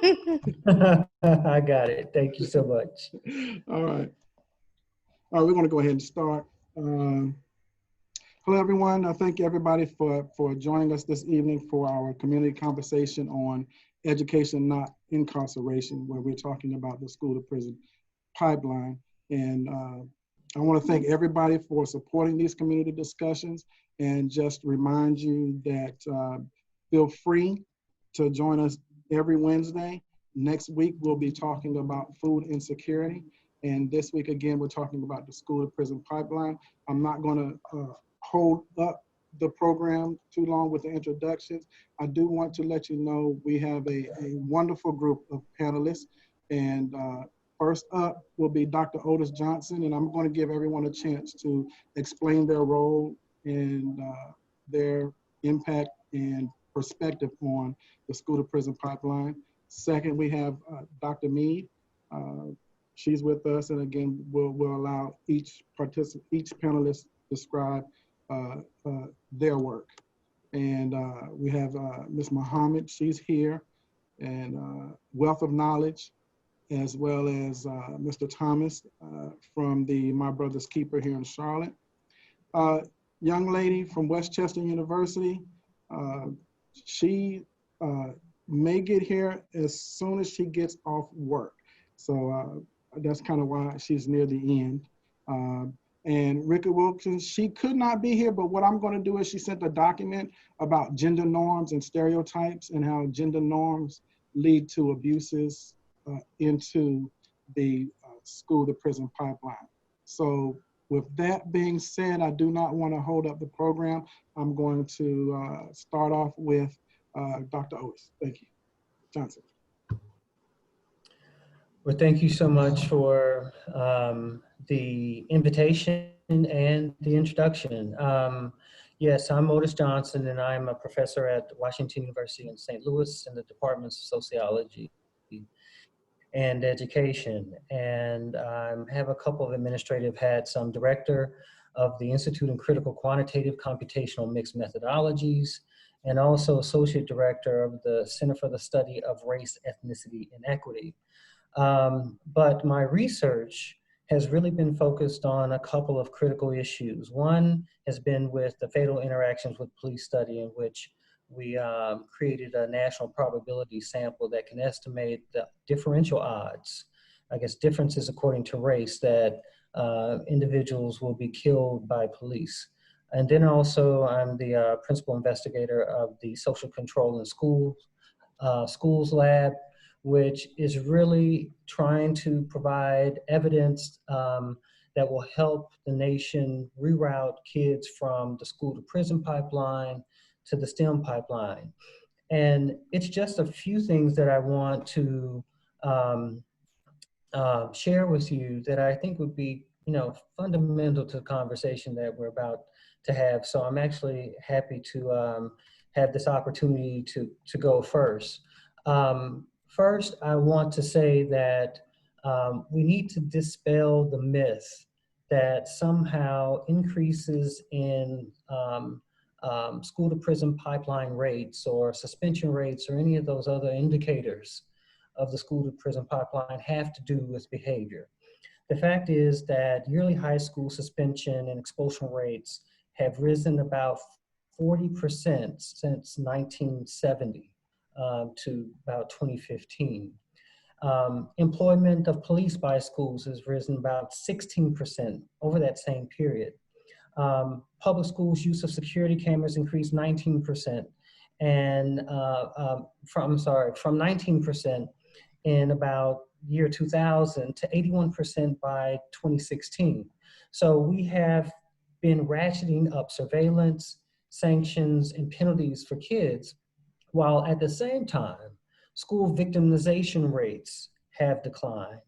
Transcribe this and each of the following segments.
I got it. Thank you so much. All right. All right, we're going to go ahead and start. Hello, everyone. I thank everybody for joining us this evening for our community conversation on education, not incarceration, where we're talking about the school to prison pipeline. And I want to thank everybody for supporting these community discussions and just remind you that feel free to join us every Wednesday. Next week, we'll be talking about food insecurity. And this week, again, we're talking about the school to prison pipeline. I'm not going to hold up the program too long with the introductions. I do want to let you know we have a wonderful group of panelists. And first up will be Dr. Otis Johnson, and I'm going to give everyone a chance to explain their role and their impact and perspective on the school to prison pipeline. Second, we have Dr. Mead. She's with us, and again, we'll allow each panelist describe their work. And we have Ms. Muhammad, she's here, and wealth of knowledge, as well as Mr. Thomas from the My Brother's Keeper here in Charlotte. Young lady from Westchester University, she may get here as soon as she gets off work. So that's kind of why she's near the end. And Rika Wilkins, she could not be here, but what I'm going to do is she sent a document about gender norms and stereotypes and how gender norms lead to abuses into the school to prison pipeline. So with that being said, I do not want to hold up the program. I'm going to start off with Dr. Otis. Thank you. Johnson. Well, thank you so much for the invitation and the introduction. Yes, I'm Otis Johnson, and I'm a professor at Washington University in St. Louis in the Departments of Sociology and Education. And I have a couple of administrative hats. I'm director of the Institute in Critical Quantitative Computational Mixed Methodologies, and also associate director of the Center for the Study of Race, Ethnicity, and Equity. But my research has really been focused on a couple of critical issues. One has been with the fatal interactions with police study, in which we created a national probability sample that can estimate the differential odds, I guess differences according to race, that individuals will be killed by police. And then also I'm the principal investigator of the Social Control in Schools Lab, which is really trying to provide evidence that will help the nation reroute kids from the school to prison pipeline to the STEM pipeline. And it's just a few things that I want to share with you that I think would be, fundamental to the conversation that we're about to have. So I'm actually happy to have this opportunity to go first. First, I want to say that we need to dispel the myth that somehow increases in school to prison pipeline rates or suspension rates or any of those other indicators of the school to prison pipeline have to do with behavior. The fact is that yearly high school suspension and expulsion rates have risen about 40% since 1970 to about 2015. Employment of police by schools has risen about 16% over that same period. Public schools' use of security cameras increased 19%, and from 19% in about year 2000 to 81% by 2016. So we have been ratcheting up surveillance, sanctions, and penalties for kids, while at the same time, school victimization rates have declined.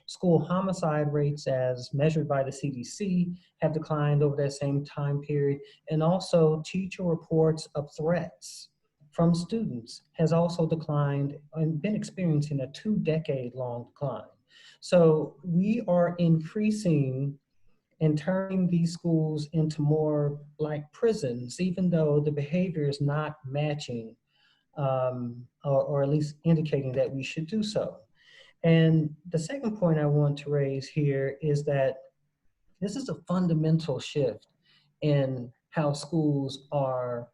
School homicide rates, as measured by the CDC, have declined over that same time period, and also teacher reports of threats from students has also declined and been experiencing a 2-decade-long decline. So we are increasing and turning these schools into more like prisons, even though the behavior is not matching or at least indicating that we should do so. And the second point I want to raise here is that this is a fundamental shift in how schools are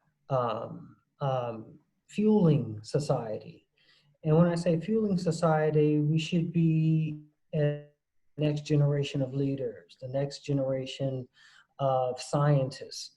fueling society. And when I say fueling society, we should be a next generation of leaders, the next generation of scientists.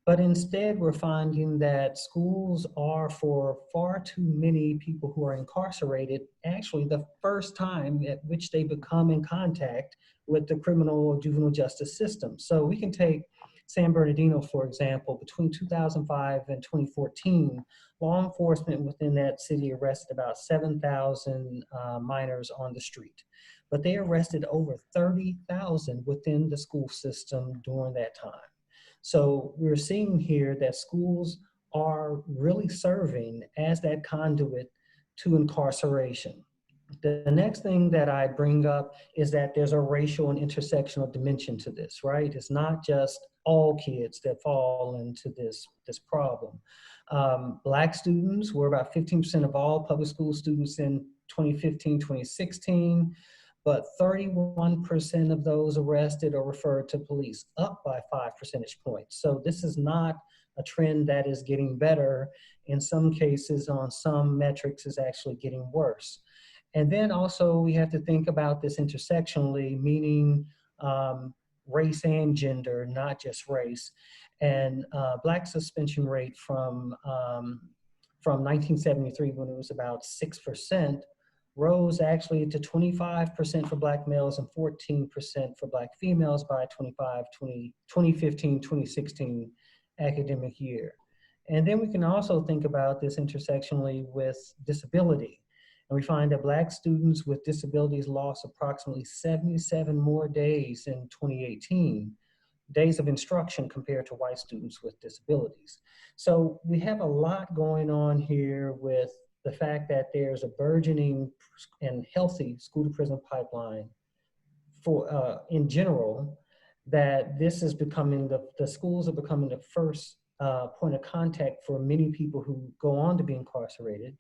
But instead, we're finding that schools are, for far too many people who are incarcerated, actually the first time at which they become in contact with the criminal or juvenile justice system. So we can take San Bernardino, for example. Between 2005 and 2014, law enforcement within that city arrested about 7,000 minors on the street. But they arrested over 30,000 within the school system during that time. So we're seeing here that schools are really serving as that conduit to incarceration. The next thing that I bring up is that there's a racial and intersectional dimension to this, right? It's not just all kids that fall into this problem. Black students were about 15% of all public school students in 2015, 2016. But 31% of those arrested are referred to police, up by 5 percentage points. So this is not a trend that is getting better. In some cases, on some metrics, is actually getting worse. And then also we have to think about this intersectionally, meaning race and gender, not just race. And Black suspension rate from 1973, when it was about 6%, rose actually to 25% for Black males and 14% for Black females by 2015, 2016 academic year. And then we can also think about this intersectionally with disability. And we find that Black students with disabilities lost approximately 77 more days in 2018, days of instruction, compared to white students with disabilities. So we have a lot going on here with the fact that there's a burgeoning and healthy school to prison pipeline for in general, that this is becoming the schools are becoming the first point of contact for many people who go on to be incarcerated.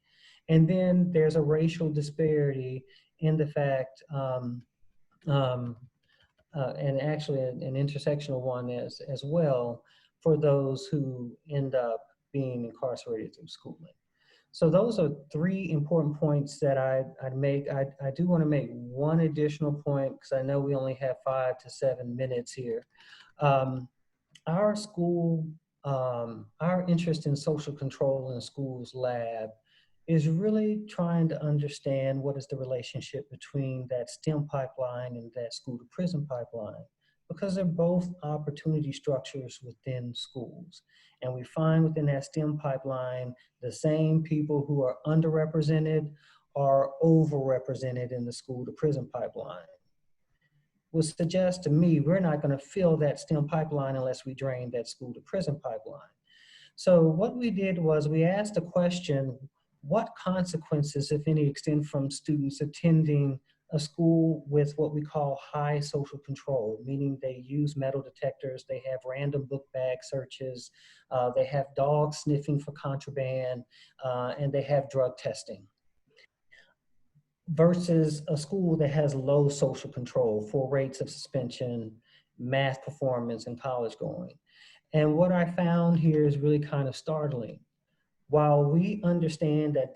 And then there's a racial disparity in the fact, and actually an intersectional one as well, for those who end up being incarcerated through schooling. So those are three important points that I'd make. I do want to make one additional point, because I know we only have 5 to 7 minutes here. Our school, our interest in social control in schools lab is really trying to understand what is the relationship between that STEM pipeline and that school to prison pipeline, because they're both opportunity structures within schools. And we find within that STEM pipeline, the same people who are underrepresented are overrepresented in the school to prison pipeline. Would suggest to me, we're not going to fill that STEM pipeline unless we drain that school to prison pipeline. So what we did was we asked the question, what consequences, if any, extend from students attending a school with what we call high social control, meaning they use metal detectors, they have random book bag searches, they have dogs sniffing for contraband, and they have drug testing, versus a school that has low social control, for rates of suspension, math performance, and college going. And what I found here is really kind of startling. While we understand that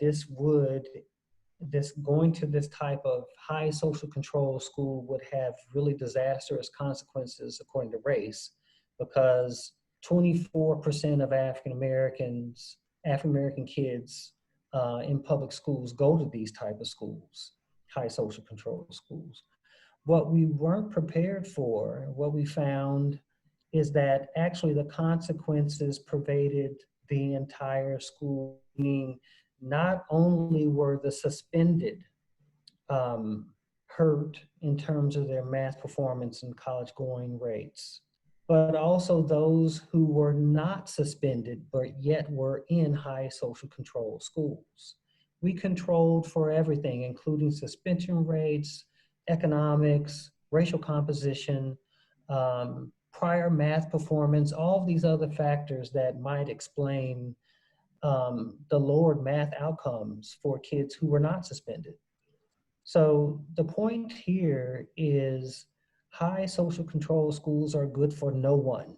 going to this type of high social control school would have really disastrous consequences according to race, because 24% of African American kids in public schools go to these type of schools, high social control schools. What we weren't prepared for, what we found, is that actually the consequences pervaded the entire school, meaning not only were the suspended hurt in terms of their math performance and college going rates, but also those who were not suspended, but yet were in high social control schools. We controlled for everything, including suspension rates, economics, racial composition, prior math performance, all of these other factors that might explain the lowered math outcomes for kids who were not suspended. So the point here is high social control schools are good for no one.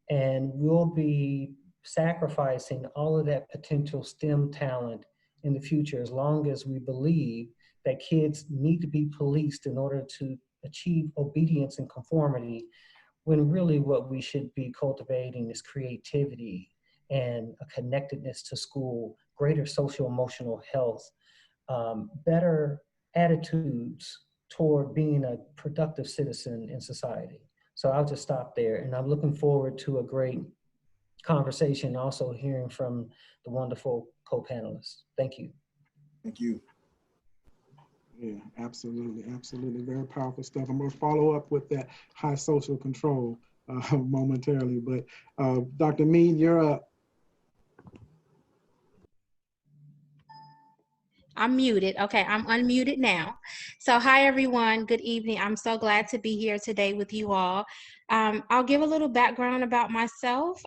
And we'll be sacrificing all of that potential STEM talent in the future as long as we believe that kids need to be policed in order to achieve obedience and conformity, when really what we should be cultivating is creativity and a connectedness to school, greater social emotional health, better attitudes toward being a productive citizen in society. So I'll just stop there, and I'm looking forward to a great conversation, also hearing from the wonderful co-panelists. Thank you. Thank you. Yeah, absolutely, absolutely. Very powerful stuff. I'm going to follow up with that high social control momentarily, but Dr. Mead, you're up. I'm muted. Okay, I'm unmuted now. So hi, everyone. Good evening. I'm so glad to be here today with you all. I'll give a little background about myself.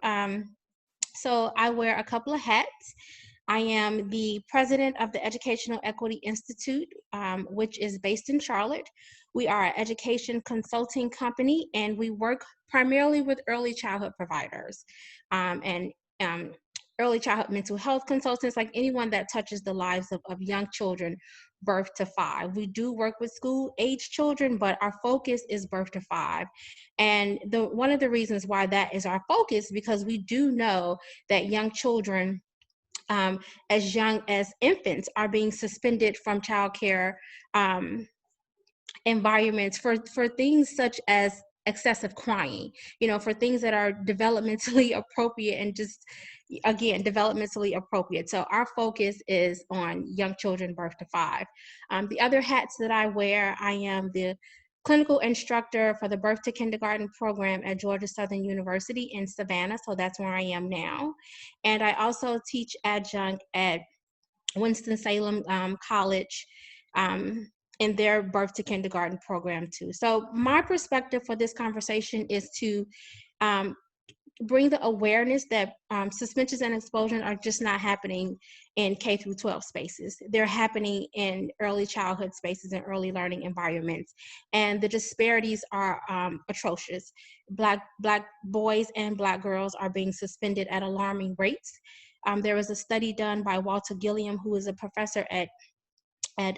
So I wear a couple of hats. I am the president of the Educational Equity Institute, which is based in Charlotte. We are an education consulting company, and we work primarily with early childhood providers and early childhood mental health consultants, like anyone that touches the lives of young children birth to 5. We do work with school age children, but our focus is birth to 5. And one of the reasons why that is our focus, because we do know that young children as young as infants are being suspended from childcare environments for things such as excessive crying, for things that are developmentally appropriate and just, again, developmentally appropriate. So our focus is on young children birth to 5. The other hats that I wear, I am the clinical instructor for the Birth to Kindergarten program at Georgia Southern University in Savannah. So that's where I am now. And I also teach adjunct at Winston-Salem College in their Birth to Kindergarten program too. So my perspective for this conversation is to bring the awareness that suspensions and expulsions are just not happening in K through 12 spaces. They're happening in early childhood spaces and early learning environments. And the disparities are atrocious. Black boys and Black girls are being suspended at alarming rates. There was a study done by Walter Gilliam, who is a professor at I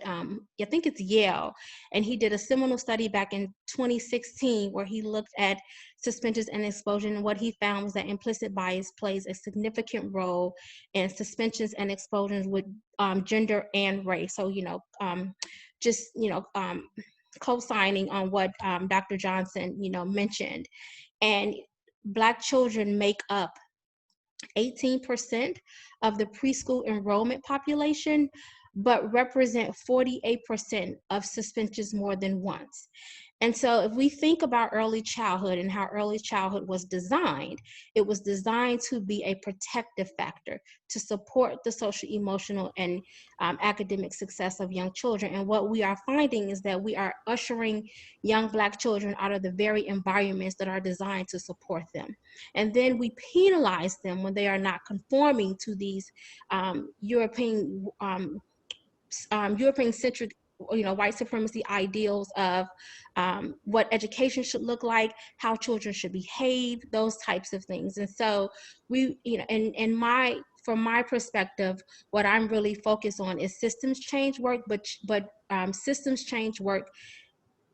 think it's Yale, and he did a seminal study back in 2016 where he looked at suspensions and expulsion, and what he found was that implicit bias plays a significant role in suspensions and expulsions with gender and race. So, co-signing on what Dr. Johnson, mentioned. And Black children make up 18% of the preschool enrollment population, but represent 48% of suspensions more than once. And so if we think about early childhood and how early childhood was designed, it was designed to be a protective factor to support the social, emotional, and academic success of young children. And what we are finding is that we are ushering young Black children out of the very environments that are designed to support them. And then we penalize them when they are not conforming to these European-centric, white supremacy ideals of what education should look like, how children should behave, those types of things. And so we, from my perspective, what I'm really focused on is systems change work, but systems change work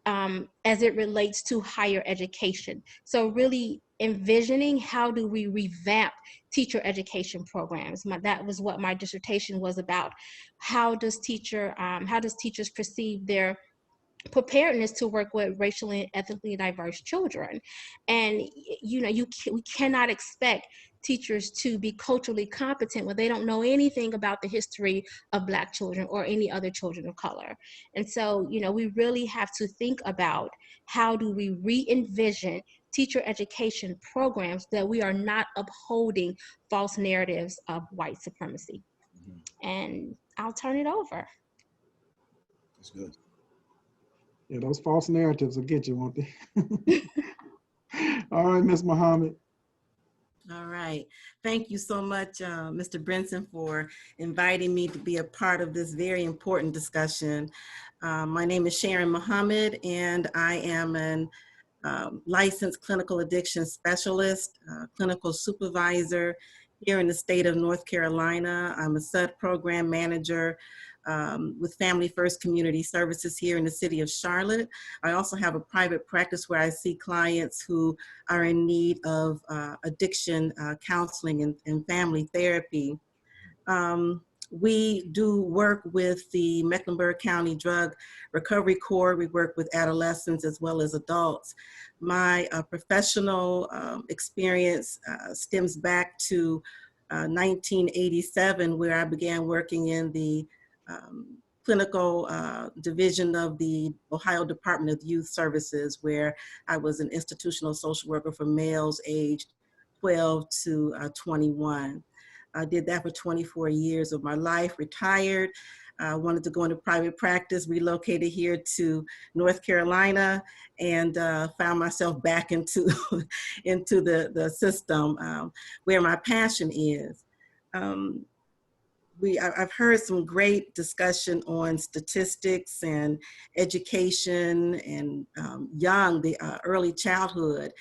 as it relates to higher education. So really envisioning how do we revamp teacher education programs. That was what my dissertation was about. How does teachers perceive their preparedness to work with racially and ethnically diverse children? And we cannot expect teachers to be culturally competent when they don't know anything about the history of Black children or any other children of color. And so, we really have to think about how do we re-envision teacher education programs that we are not upholding false narratives of white supremacy. And I'll turn it over. That's good. Yeah, those false narratives will get you, won't they? All right, Ms. Muhammad. All right. right. Thank you so much, Mr. Brinson, for inviting me to be a part of this very important discussion. My name is Sharon Muhammad, and I am an licensed clinical addiction specialist, clinical supervisor here in the state of North Carolina. I'm a SUD program manager with Family First Community Services here in the city of Charlotte. I also have a private practice where I see clients who are in need of addiction counseling and family therapy. We do work with the Mecklenburg County Drug Recovery Corps. We work with adolescents as well as adults. My professional experience stems back to 1987, where I began working in the clinical division of the Ohio Department of Youth Services, where I was an institutional social worker for males aged 12 to 21. I did that for 24 years of my life, retired, wanted to go into private practice, relocated here to North Carolina, and found myself back into, into the system where my passion is. I've heard some great discussion on statistics and education and early childhood.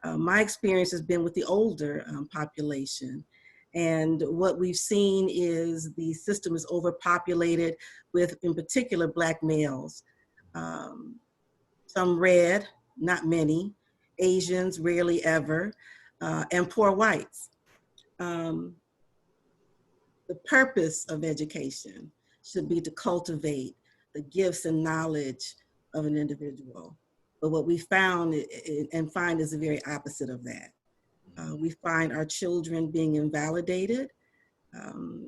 My experience has been with the older population. And what we've seen is the system is overpopulated with, in particular, Black males. Some red, not many, Asians, rarely ever, and poor whites. The purpose of education should be to cultivate the gifts and knowledge of an individual. But what we found and find is the very opposite of that. We find our children being invalidated.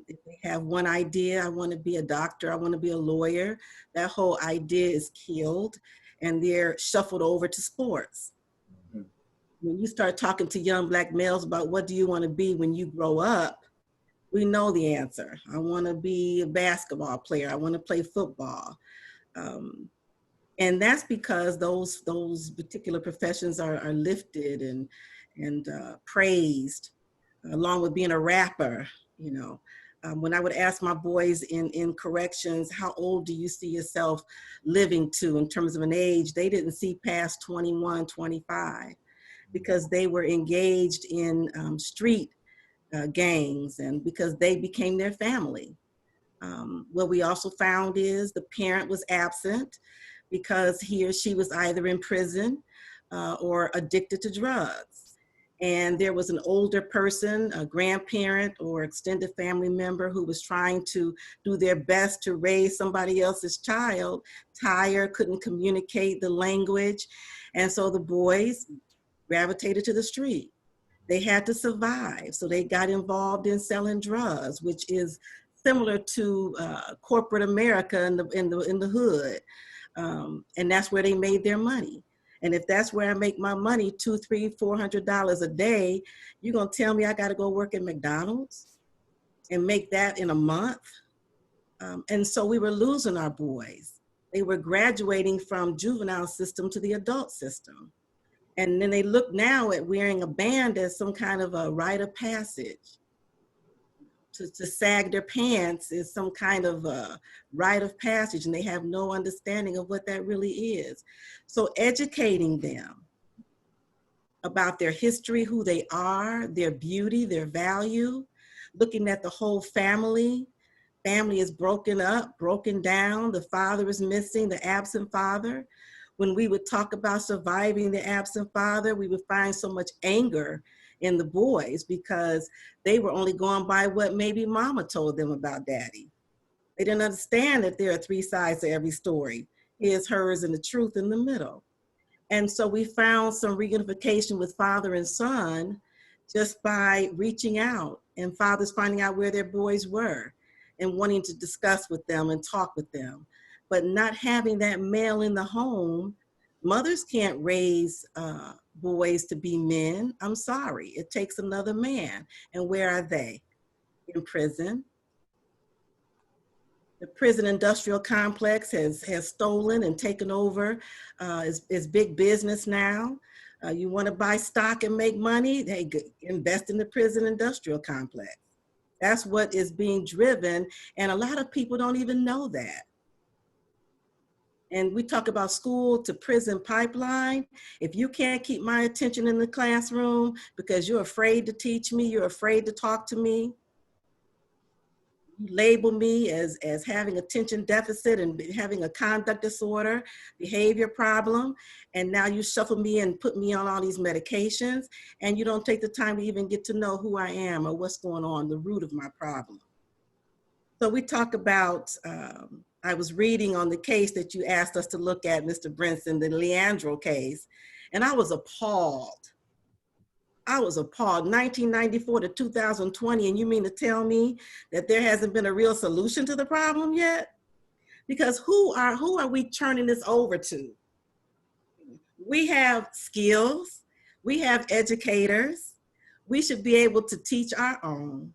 If they have one idea, I want to be a doctor, I want to be a lawyer, that whole idea is killed and they're shuffled over to sports. When you start talking to young Black males about what do you want to be when you grow up, we know the answer. I want to be a basketball player, I want to play football. And that's because those particular professions are lifted and praised, along with being a rapper. You know, when I would ask my boys in corrections, how old do you see yourself living to in terms of an age, they didn't see past 21, 25, because they were engaged in street gangs and because they became their family. What we also found is the parent was absent because he or she was either in prison or addicted to drugs. And there was an older person, a grandparent or extended family member who was trying to do their best to raise somebody else's child, tired, couldn't communicate the language. And so the boys gravitated to the street. They had to survive. So they got involved in selling drugs, which is similar to corporate America in the hood. And that's where they made their money. And if that's where I make my money, $200, $300, $400 a day, you're gonna tell me I gotta go work at McDonald's and make that in a month? And so we were losing our boys. They were graduating from juvenile system to the adult system. And then they look now at wearing a band as some kind of a rite of passage. To sag their pants is some kind of a rite of passage, and they have no understanding of what that really is. So educating them about their history, who they are, their beauty, their value, looking at the whole family. Family is broken up, broken down, the father is missing, the absent father. When we would talk about surviving the absent father, we would find so much anger in the boys because they were only going by what maybe mama told them about daddy. They didn't understand that there are three sides to every story: his, hers, and the truth in the middle. And so we found some reunification with father and son just by reaching out and fathers finding out where their boys were and wanting to discuss with them and talk with them. But not having that male in the home, mothers can't raise boys to be men. I'm sorry, it takes another man. And where are they? In prison. The prison industrial complex has stolen and taken over. It's big business now. You want to buy stock and make money? Hey, invest in the prison industrial complex. That's what is being driven. And a lot of people don't even know that. And we talk about school to prison pipeline. If you can't keep my attention in the classroom because you're afraid to teach me, you're afraid to talk to me, you label me as having attention deficit and having a conduct disorder, behavior problem, and now you shuffle me and put me on all these medications, and you don't take the time to even get to know who I am or what's going on, the root of my problem. So we talk about, I was reading on the case that you asked us to look at, Mr. Brinson, the Leandro case, and I was appalled. I was appalled, 1994 to 2020, and you mean to tell me that there hasn't been a real solution to the problem yet? Because who are we turning this over to? We have skills, we have educators, we should be able to teach our own.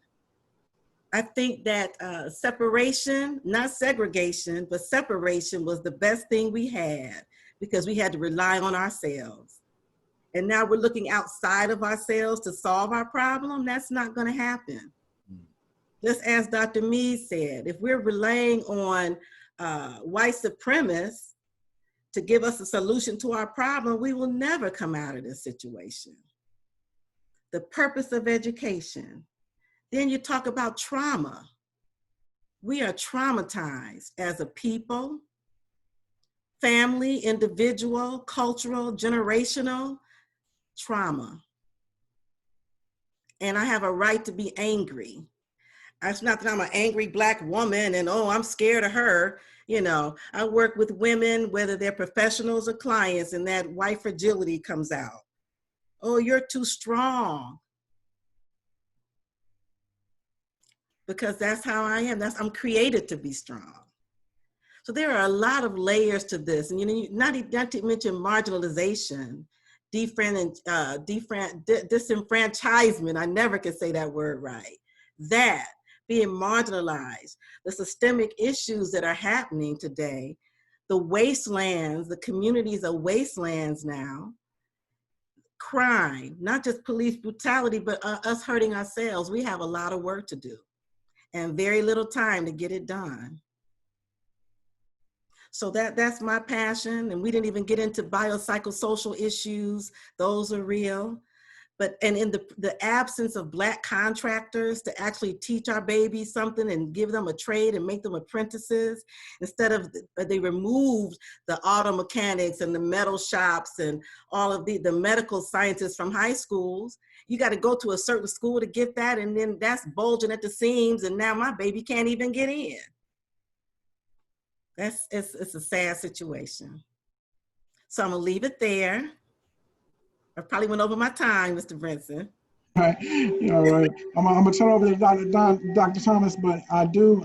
I think that separation, not segregation, but separation was the best thing we had because we had to rely on ourselves. And now we're looking outside of ourselves to solve our problem. That's not going to happen. Just as Dr. Mead said, if we're relying on white supremacists to give us a solution to our problem, we will never come out of this situation. The purpose of education. Then you talk about trauma. We are traumatized as a people, family, individual, cultural, generational trauma. And I have a right to be angry. It's not that I'm an angry Black woman and, oh, I'm scared of her. You know, I work with women, whether they're professionals or clients, and that white fragility comes out. Oh, you're too strong. Because that's how I am. I'm created to be strong. So there are a lot of layers to this. And, you know, not to mention marginalization, disenfranchisement. I never can say that word right. That, being marginalized, the systemic issues that are happening today, the wastelands, the communities are wastelands now, crime, not just police brutality, but us hurting ourselves. We have a lot of work to do and very little time to get it done. So that's my passion. And we didn't even get into biopsychosocial issues. Those are real. And in the absence of Black contractors to actually teach our babies something and give them a trade and make them apprentices, instead of, they removed the auto mechanics and the metal shops and all of the medical scientists from high schools. You got to go to a certain school to get that, and then that's bulging at the seams, and now my baby can't even get in. It's a sad situation. So I'm gonna leave it there. I probably went over my time, Mr. Brinson. All right, all right. I'm gonna turn over to Dr. Thomas, but I do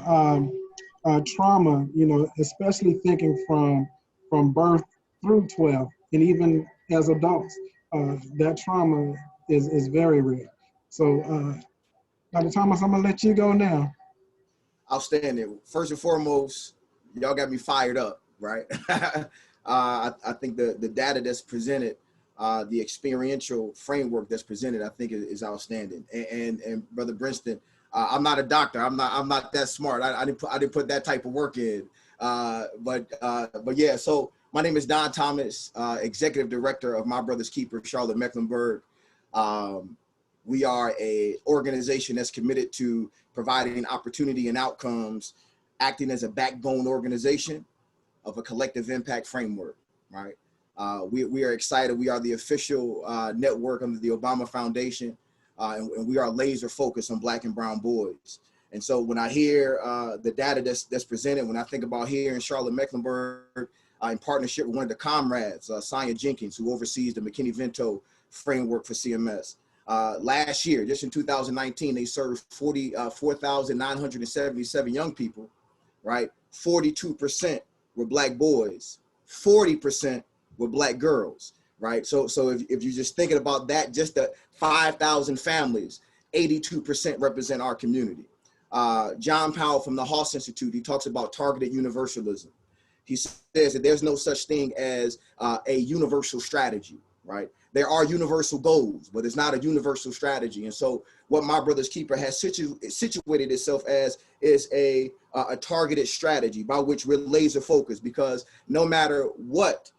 trauma, you know, especially thinking from birth through 12, and even as adults, that trauma is very real. So, Dr. Thomas, I'm gonna let you go now. Outstanding. First and foremost, y'all got me fired up, right? I think the data that's presented, the experiential framework that's presented, I think is outstanding. And Brother Brinson, I'm not a doctor. I'm not that smart. I didn't put that type of work in. But yeah. So my name is Don Thomas, Executive Director of My Brother's Keeper, Charlotte Mecklenburg. We are a organization that's committed to providing opportunity and outcomes, acting as a backbone organization of a collective impact framework, right? We are excited. We are the official network under the Obama Foundation, and we are laser focused on Black and brown boys. And so when I hear the data that's presented, when I think about here in Charlotte Mecklenburg, in partnership with one of the comrades, Sonia Jenkins, who oversees the McKinney-Vento framework for CMS. Last year, just in 2019, they served 4,977 young people, right? 42% were Black boys, 40% were Black girls, right? So if you're just thinking about that, just the 5,000 families, 82% represent our community. John Powell from the Haas Institute, he talks about targeted universalism. He says that there's no such thing as a universal strategy, right? There are universal goals, but it's not a universal strategy. And so what My Brother's Keeper has situated itself as is a targeted strategy by which we're laser focused, because no matter what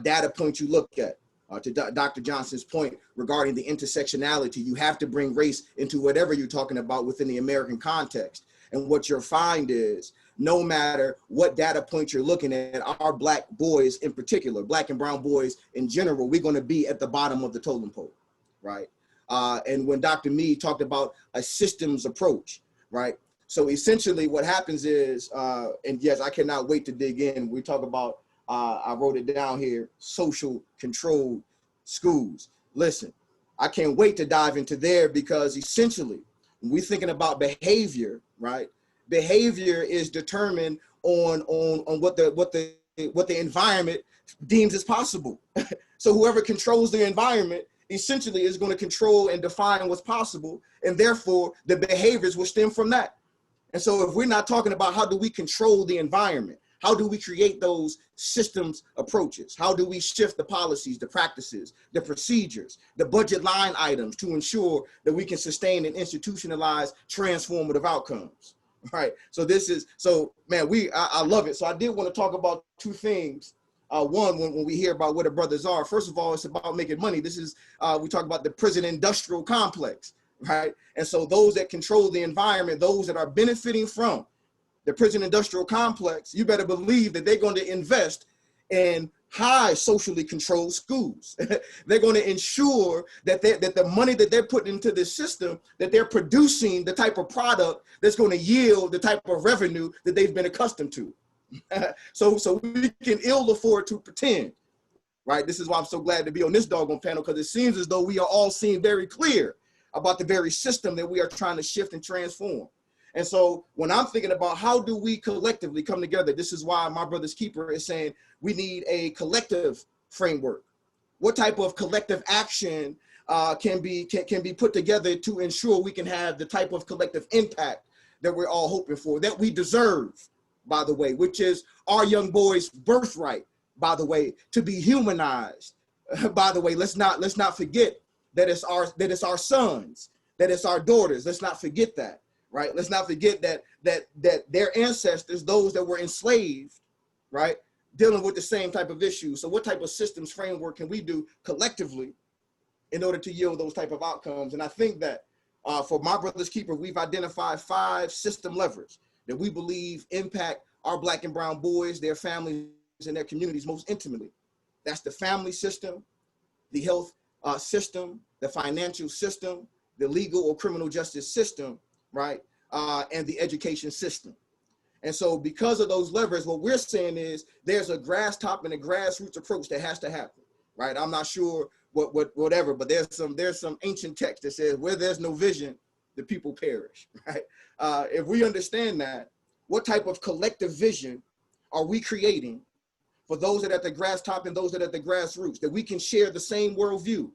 data point you look at, to Dr. Johnson's point regarding the intersectionality, you have to bring race into whatever you're talking about within the American context. And what you'll find is, no matter what data point you're looking at, our Black boys in particular, Black and brown boys in general, we're going to be at the bottom of the totem pole, right? And when Dr. Mead talked about a systems approach, right? So essentially what happens is, and yes, I cannot wait to dig in. We talk about, I wrote it down here, social controlled schools. Listen, I can't wait to dive into there, because essentially when we're thinking about behavior, right? Behavior is determined on what the environment deems as possible. So whoever controls the environment essentially is going to control and define what's possible, and therefore the behaviors will stem from that. And so if we're not talking about how do we control the environment, how do we create those systems approaches? How do we shift the policies, the practices, the procedures, the budget line items to ensure that we can sustain and institutionalize transformative outcomes? Right. So this is, so man, I love it. So I did want to talk about two things. One, when we hear about what the brothers are, first of all, it's about making money. This is, we talk about the prison industrial complex, right? And so those that control the environment, those that are benefiting from the prison industrial complex, you better believe that they're going to invest in high socially controlled schools. They're going to ensure that that the money that they're putting into this system, that they're producing the type of product that's going to yield the type of revenue that they've been accustomed to. So we can ill afford to pretend, right? This is why I'm so glad to be on this doggone panel, because it seems as though we are all seeing very clear about the very system that we are trying to shift and transform. And so when I'm thinking about how do we collectively come together, this is why My Brother's Keeper is saying we need a collective framework. What type of collective action can be put together to ensure we can have the type of collective impact that we're all hoping for, that we deserve, by the way, which is our young boys' birthright, by the way, to be humanized. By the way, let's not forget that it's our sons, that it's our daughters. Let's not forget that. Right? Let's not forget that their ancestors, those that were enslaved, right, dealing with the same type of issues. So what type of systems framework can we do collectively in order to yield those type of outcomes? And I think that for My Brother's Keeper, we've identified 5 system levers that we believe impact our Black and brown boys, their families, and their communities most intimately. That's the family system, the health system, the financial system, the legal or criminal justice system, right? And the education system. And so because of those levers, what we're saying is there's a grass top and a grassroots approach that has to happen, right? I'm not sure whatever, but there's some ancient text that says where there's no vision, the people perish, right? If we understand that, what type of collective vision are we creating for those that are at the grass top and those that are at the grassroots, that we can share the same worldview,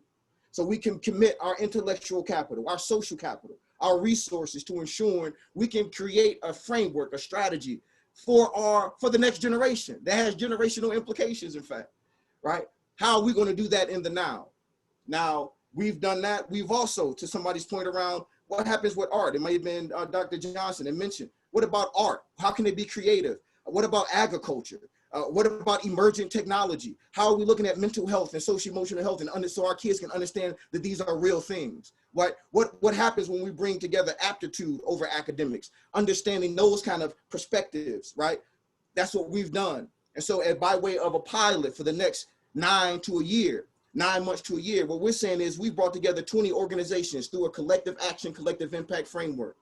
so we can commit our intellectual capital, our social capital, our resources to ensuring we can create a framework, a strategy for the next generation that has generational implications, in fact, right? How are we going to do that in the now? Now, we've done that. We've also, to somebody's point around what happens with art, it may have been Dr. Johnson that mentioned, what about art? How can it be creative? What about agriculture? What about emerging technology? How are we looking at mental health and social emotional health, and so our kids can understand that these are real things? What happens when we bring together aptitude over academics, understanding those kind of perspectives, right? That's what we've done. And so by way of a pilot for the next 9 months to a year, what we're saying is we brought together 20 organizations through a collective action, collective impact framework.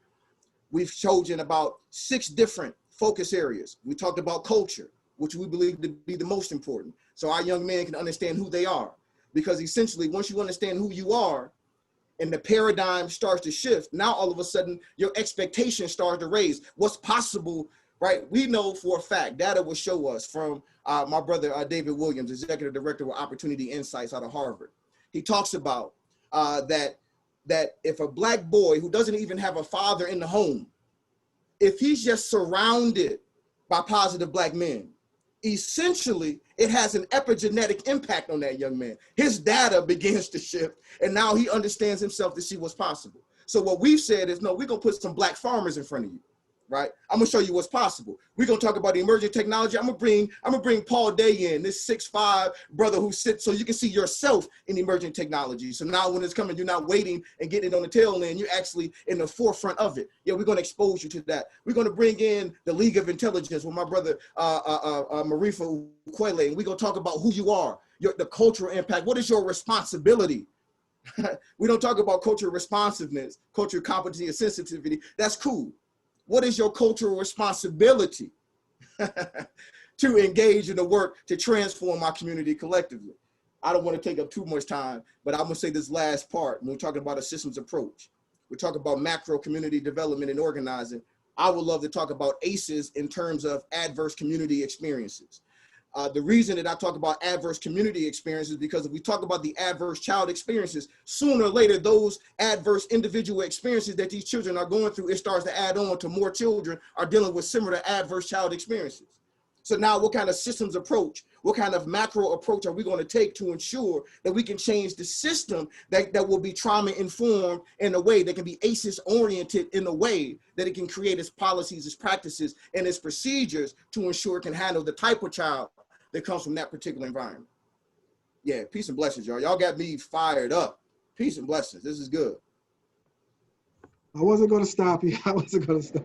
We've chosen about 6 different focus areas. We talked about culture, which we believe to be the most important, so our young men can understand who they are. Because essentially, once you understand who you are and the paradigm starts to shift, now all of a sudden your expectations start to raise. What's possible, right? We know for a fact, data will show us from my brother David Williams, Executive Director with Opportunity Insights out of Harvard. He talks about that if a Black boy who doesn't even have a father in the home, if he's just surrounded by positive Black men, essentially it has an epigenetic impact on that young man. His data begins to shift, and now he understands himself to see what's possible. So what we've said is, no, we're gonna put some black farmers in front of you, right? I'm gonna show you what's possible. We're gonna talk about the emerging technology. I'm gonna bring Paul Day in, this 6'5" brother who sits, so you can see yourself in emerging technology. So now when it's coming, you're not waiting and getting it on the tail end, you're actually in the forefront of it. Yeah, we're gonna expose you to that. We're gonna bring in the League of Intelligence with my brother Marifa Ukwele, and we're gonna talk about who you are, the cultural impact. What is your responsibility? We don't talk about cultural responsiveness, cultural competency, and sensitivity. That's cool. What is your cultural responsibility to engage in the work to transform our community collectively? I don't want to take up too much time, but I'm going to say this last part. When we're talking about a systems approach, we're talking about macro community development and organizing. I would love to talk about ACEs in terms of adverse community experiences. The reason that I talk about adverse community experiences, because if we talk about the adverse child experiences, sooner or later, those adverse individual experiences that these children are going through, it starts to add on to more children are dealing with similar adverse child experiences. So now what kind of systems approach, what kind of macro approach are we going to take to ensure that we can change the system that will be trauma informed in a way that can be ACEs oriented in a way that it can create its policies, its practices, and its procedures to ensure it can handle the type of child that comes from that particular environment. Yeah, peace and blessings, y'all. Y'all got me fired up. Peace and blessings. This is good. I wasn't going to stop you. I wasn't going to stop.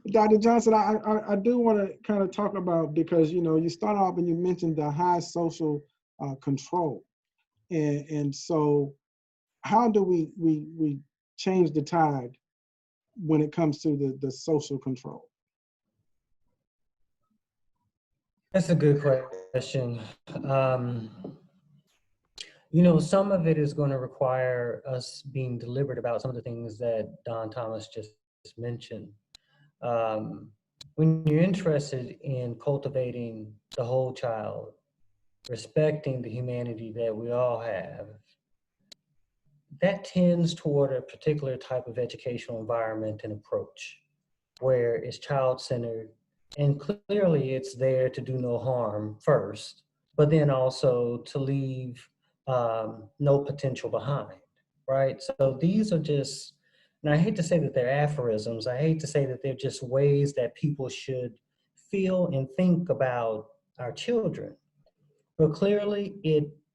Dr. Johnson, I do want to kind of talk about, because, you know, you start off and you mentioned the high social control. And so how do we change the tide when it comes to the social control? That's a good question. You know, some of it is going to require us being deliberate about some of the things that Don Thomas just mentioned. When you're interested in cultivating the whole child, respecting the humanity that we all have, that tends toward a particular type of educational environment and approach where it's child-centered, and clearly it's there to do no harm first, but then also to leave no potential behind, right? So these are just, and I hate to say that they're aphorisms, I hate to say that they're just ways that people should feel and think about our children. But clearly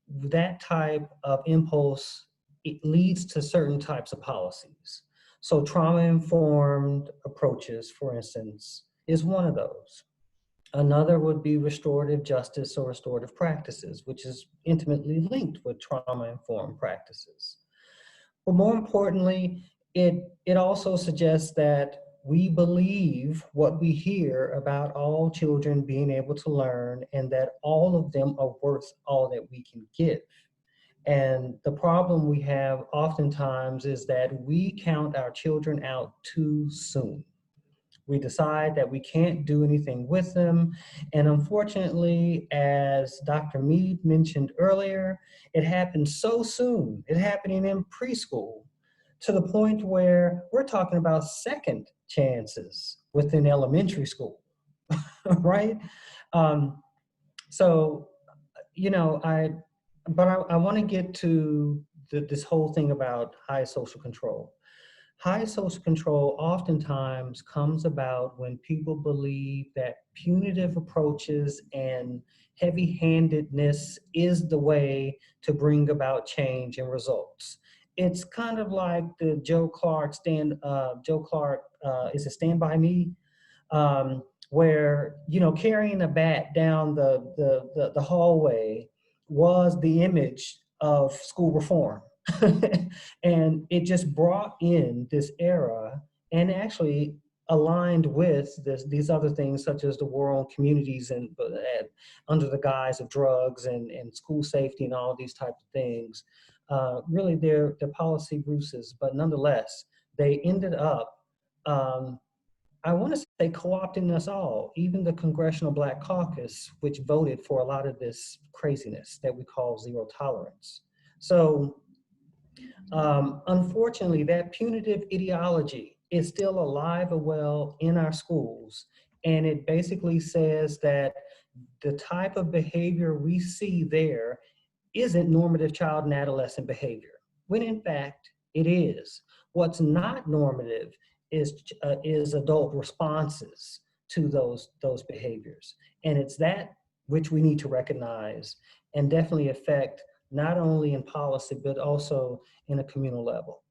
that type of impulse, it leads to certain types of policies. So trauma-informed approaches, for instance, is one of those. Another would be restorative justice or restorative practices, which is intimately linked with trauma-informed practices. But more importantly, it also suggests that we believe what we hear about all children being able to learn and that all of them are worth all that we can give. And the problem we have oftentimes is that we count our children out too soon. We decide that we can't do anything with them. And unfortunately, as Dr. Mead mentioned earlier, it happened so soon. It's happening in preschool to the point where we're talking about second chances within elementary school, right? So, you know, I want to get to this whole thing about high social control. High social control oftentimes comes about when people believe that punitive approaches and heavy-handedness is the way to bring about change and results. It's kind of like the Joe Clark, is it Stand By Me? Where, you know, carrying a bat down the hallway was the image of school reform. And it just brought in this era and actually aligned with these other things such as the war on communities and under the guise of drugs and school safety and all these types of things. Really they're policy ruses, but nonetheless, they ended up, I want to say, co-opting us all, even the Congressional Black Caucus, which voted for a lot of this craziness that we call zero tolerance. So unfortunately, that punitive ideology is still alive and well in our schools. And it basically says that the type of behavior we see there isn't normative child and adolescent behavior, when in fact it is. What's not normative is adult responses to those behaviors. And it's that which we need to recognize and definitely affect not only in policy, but also in a communal level.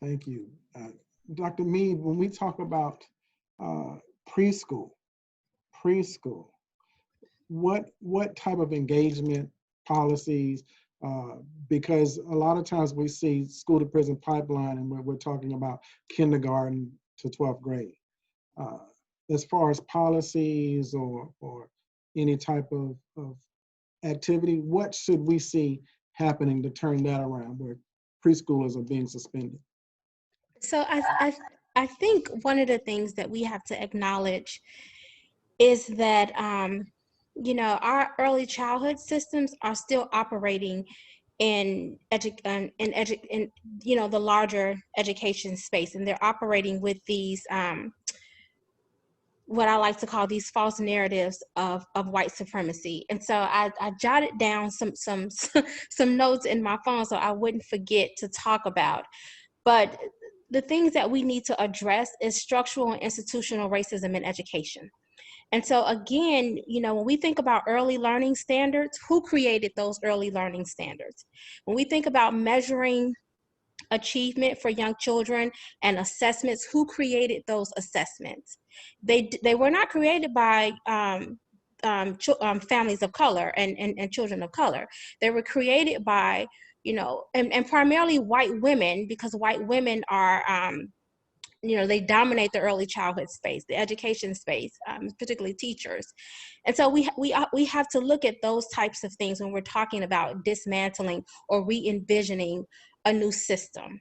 Thank you. Dr. Mead, when we talk about preschool, what type of engagement policies, because a lot of times we see school to prison pipeline and we're talking about kindergarten to 12th grade. As far as policies or any type of activity, what should we see happening to turn that around where preschoolers are being suspended? So I think one of the things that we have to acknowledge is that our early childhood systems are still operating in the larger education space, and they're operating with these what I like to call these false narratives of white supremacy. And so I jotted down some notes in my phone so I wouldn't forget to talk about. But the things that we need to address is structural and institutional racism in education. And so again, when we think about early learning standards, who created those early learning standards? When we think about measuring achievement for young children and assessments, who created those assessments? They were not created by families of color and children of color. They were created by, and primarily white women, because white women are, they dominate the early childhood space, the education space, particularly teachers. And so we have to look at those types of things when we're talking about dismantling or re-envisioning a new system.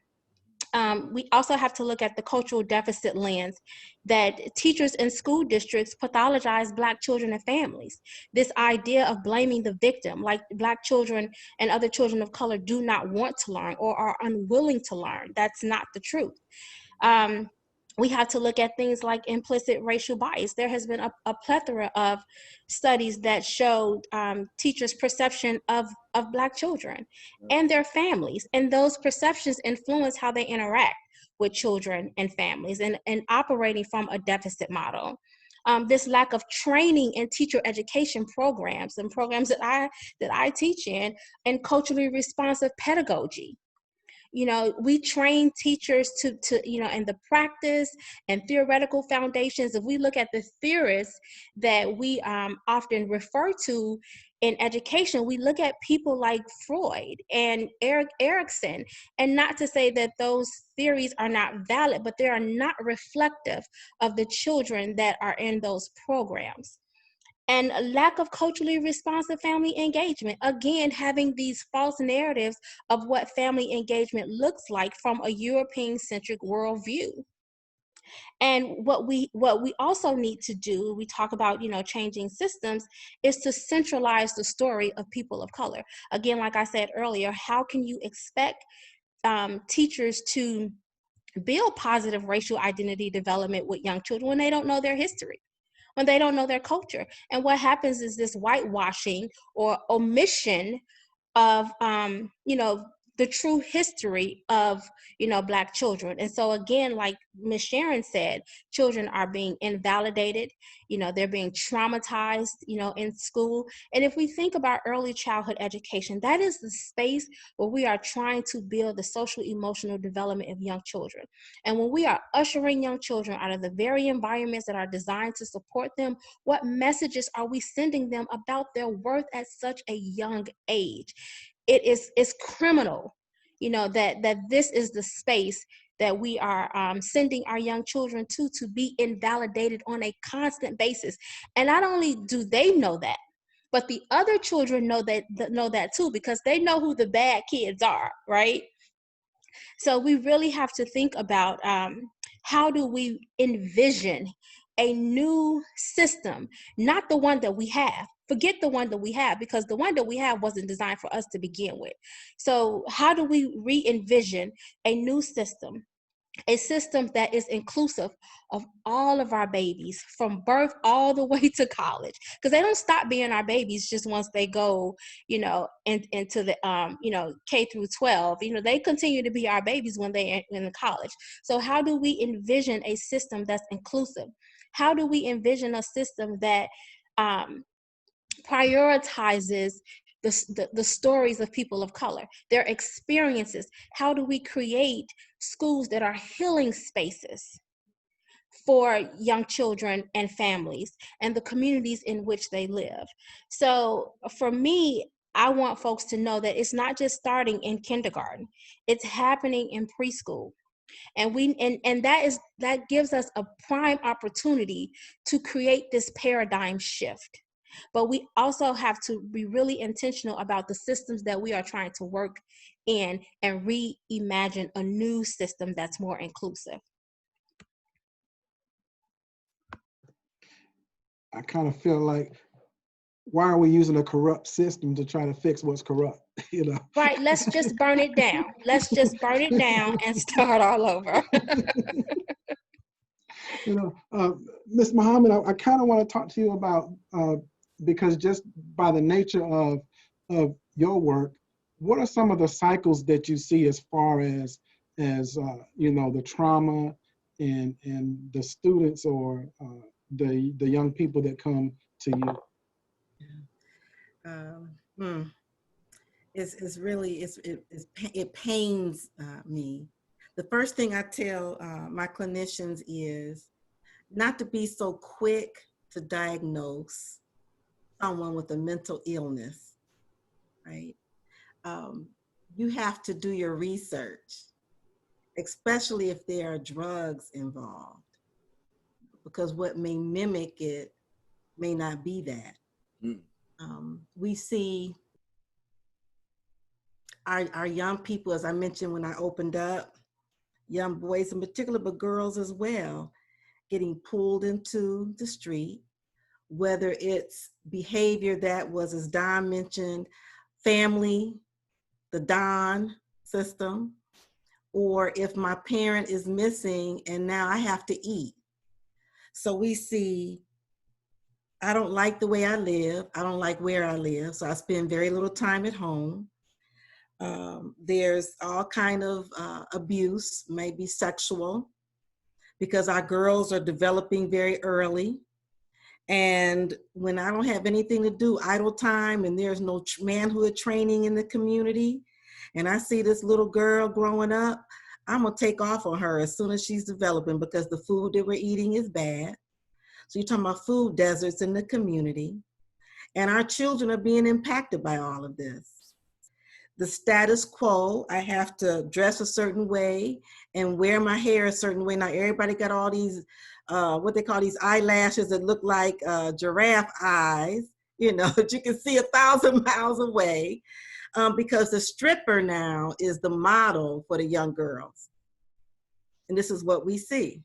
We also have to look at the cultural deficit lens that teachers in school districts pathologize Black children and families. This idea of blaming the victim, like Black children and other children of color do not want to learn or are unwilling to learn. That's not the truth. We have to look at things like implicit racial bias. There has been a plethora of studies that showed teachers' perception of Black children and their families, and those perceptions influence how they interact with children and families, and operating from a deficit model. This lack of training in teacher education programs and programs that I teach in, and culturally responsive pedagogy. We train teachers to in the practice and theoretical foundations. If we look at the theorists that we often refer to in education, we look at people like Freud and Erik Erikson, and not to say that those theories are not valid, but they are not reflective of the children that are in those programs. And a lack of culturally responsive family engagement. Again, having these false narratives of what family engagement looks like from a European-centric worldview. And what we also need to do, we talk about, changing systems, is to centralize the story of people of color. Again, like I said earlier, how can you expect teachers to build positive racial identity development with young children when they don't know their history, when they don't know their culture? And what happens is this whitewashing or omission of, the true history of, Black children. And so again, like Ms. Sharon said, children are being invalidated, they're being traumatized, in school. And if we think about early childhood education, that is the space where we are trying to build the social emotional development of young children. And when we are ushering young children out of the very environments that are designed to support them, what messages are we sending them about their worth at such a young age? It's criminal, that this is the space that we are sending our young children to be invalidated on a constant basis. And not only do they know that, but the other children know that too, because they know who the bad kids are, right? So we really have to think about how do we envision a new system, not the one that we have. Forget the one that we have, because the one that we have wasn't designed for us to begin with. So how do we re-envision a new system a system that is inclusive of all of our babies from birth all the way to college, because they don't stop being our babies just once they go, into the K through 12. They continue to be our babies when they are in college. So how do we envision a system that's inclusive? How do we envision a system that prioritizes the stories of people of color, their experiences? How do we create schools that are healing spaces for young children and families and the communities in which they live? So for me, I want folks to know that it's not just starting in kindergarten, it's happening in preschool. And that gives us a prime opportunity to create this paradigm shift. But we also have to be really intentional about the systems that we are trying to work in and reimagine a new system that's more inclusive. I kind of feel like, why are we using a corrupt system to try to fix what's corrupt? Right, let's just burn it down. Let's just burn it down and start all over. Ms. Muhammad, I kind of want to talk to you about, because just by the nature of your work, what are some of the cycles that you see as far as the trauma and the students or the young people that come to you? It pains me. The first thing I tell my clinicians is not to be so quick to diagnose someone with a mental illness, right? You have to do your research, especially if there are drugs involved, because what may mimic it may not be that. We see our young people, as I mentioned when I opened up, young boys in particular, but girls as well, getting pulled into the street, whether it's behavior that was, as Don mentioned, family, the Don system, or if my parent is missing and now I have to eat. So we see, I don't like the way I live. I don't like where I live. So I spend very little time at home. There's all kind of abuse, maybe sexual, because our girls are developing very early. And when I don't have anything to do, idle time, and there's no manhood training in the community, and I see this little girl growing up, I'm gonna take off on her as soon as she's developing, because the food that we're eating is bad. So you're talking about food deserts in the community. And our children are being impacted by all of this. The status quo, I have to dress a certain way and wear my hair a certain way. Now everybody got all these, what they call these eyelashes that look like giraffe eyes, that you can see 1,000 miles away, because the stripper now is the model for the young girls. And this is what we see.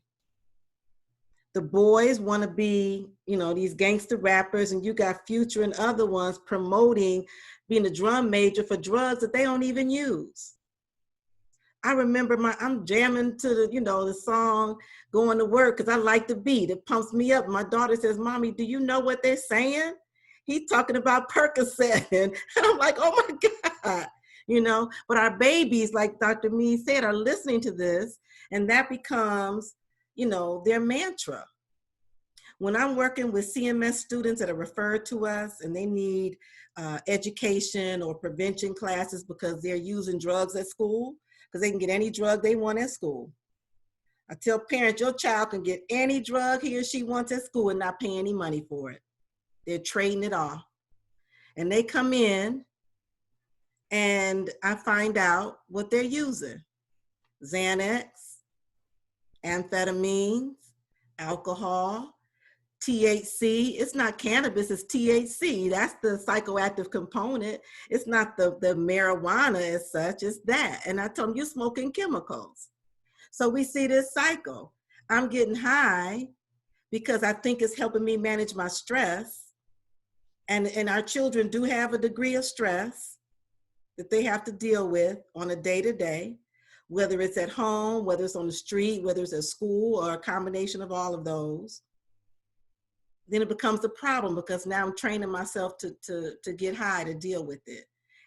The boys want to be, these gangster rappers, and you got Future and other ones promoting being a drum major for drugs that they don't even use. I remember I'm jamming to the song going to work because I like the beat. It pumps me up. My daughter says, "Mommy, do you know what they're saying?" He's talking about Percocet. And I'm like, oh my God, But our babies, like Dr. Mead said, are listening to this, and that becomes their mantra. When I'm working with CMS students that are referred to us and they need education or prevention classes because they're using drugs at school, because they can get any drug they want at school. I tell parents, your child can get any drug he or she wants at school and not pay any money for it. They're trading it off. And they come in and I find out what they're using. Xanax, amphetamines, alcohol, THC. It's not cannabis, it's THC. That's the psychoactive component. It's not the marijuana as such, it's that. And I tell them, you're smoking chemicals. So we see this cycle. I'm getting high because I think it's helping me manage my stress. And our children do have a degree of stress that they have to deal with on a day-to-day. whether it's at home, whether it's on the street, whether it's at school, or a combination of all of those, then it becomes a problem because now I'm training myself to get high, to deal with it.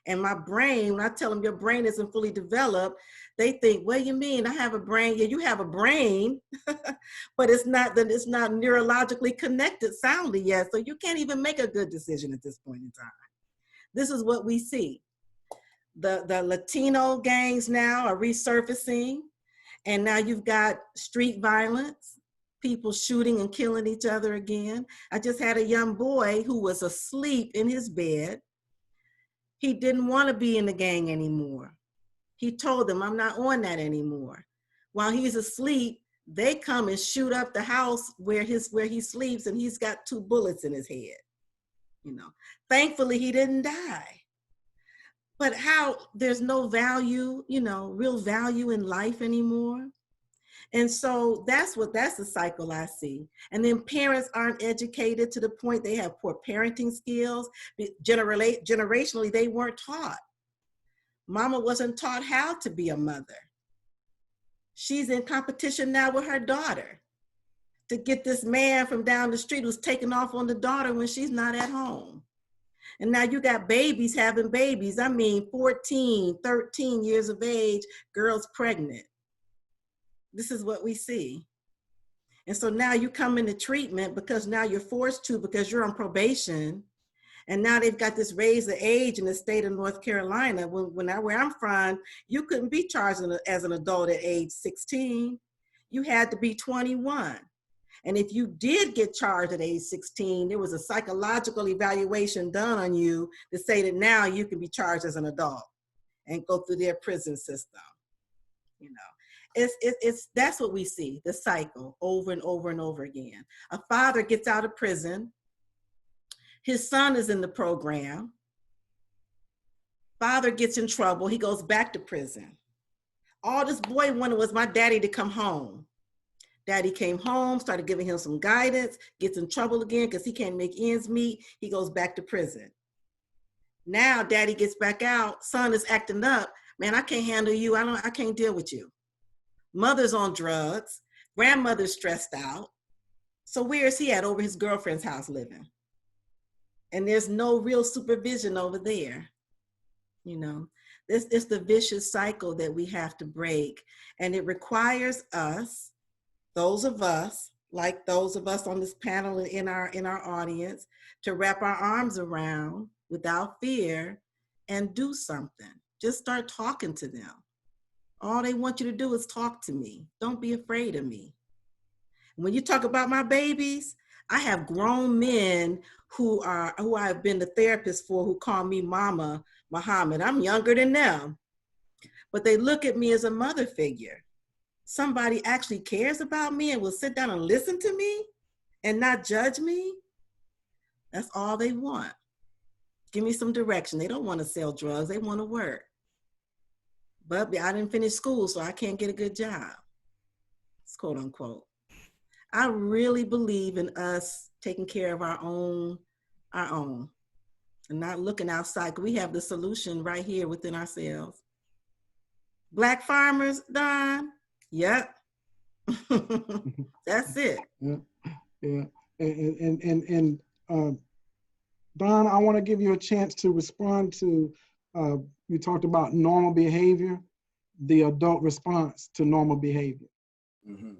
And my brain, when I tell them your brain isn't fully developed, they think, what do you mean? I have a brain. Yeah, you have a brain, but it's not neurologically connected soundly yet. So you can't even make a good decision at this point in time. This is what we see. The Latino gangs now are resurfacing, and now you've got street violence, people shooting and killing each other again. I just had a young boy who was asleep in his bed. He didn't want to be in the gang anymore. He told them, I'm not on that anymore. While he's asleep, they come and shoot up the house where he sleeps, and he's got 2 bullets in his head. You know, thankfully he didn't die. But how there's no value, you know, real value in life anymore. And so that's the cycle I see. And then parents aren't educated to the point they have poor parenting skills. Generationally, they weren't taught. Mama wasn't taught how to be a mother. She's in competition now with her daughter to get this man from down the street who's taking off on the daughter when she's not at home. And now you got babies having babies. I mean, 14, 13 years of age, girls pregnant. This is what we see. And so now you come into treatment because now you're forced to, because you're on probation. And now they've got this raise the age in the state of North Carolina. Where I'm from, you couldn't be charged as an adult at age 16. You had to be 21. And if you did get charged at age 16, there was a psychological evaluation done on you to say that now you can be charged as an adult and go through their prison system. You know, that's what we see, the cycle over and over and over again. A father gets out of prison. His son is in the program. Father gets in trouble. He goes back to prison. All this boy wanted was my daddy to come home. Daddy came home, started giving him some guidance, gets in trouble again because he can't make ends meet. He goes back to prison. Now daddy gets back out. Son is acting up. Man, I can't handle you. I can't deal with you. Mother's on drugs. Grandmother's stressed out. So where is he at? Over his girlfriend's house living. And there's no real supervision over there. You know, it's the vicious cycle that we have to break. And it requires us, those of us, like those of us on this panel and in our audience, to wrap our arms around without fear and do something. Just start talking to them. All they want you to do is talk to me. Don't be afraid of me. When you talk about my babies, I have grown men who I've been the therapist for, who call me Mama Muhammad. I'm younger than them, but they look at me as a mother figure. Somebody actually cares about me and will sit down and listen to me and not judge me. That's all they want. Give me some direction. They don't want to sell drugs. They want to work. But I didn't finish school, so I can't get a good job. It's quote unquote. I really believe in us taking care of our own, and not looking outside. We have the solution right here within ourselves. Black farmers, Don. Yep. That's it. Yeah. And Don, I want to give you a chance to respond to, you talked about normal behavior, the adult response to normal behavior. Mm-hmm.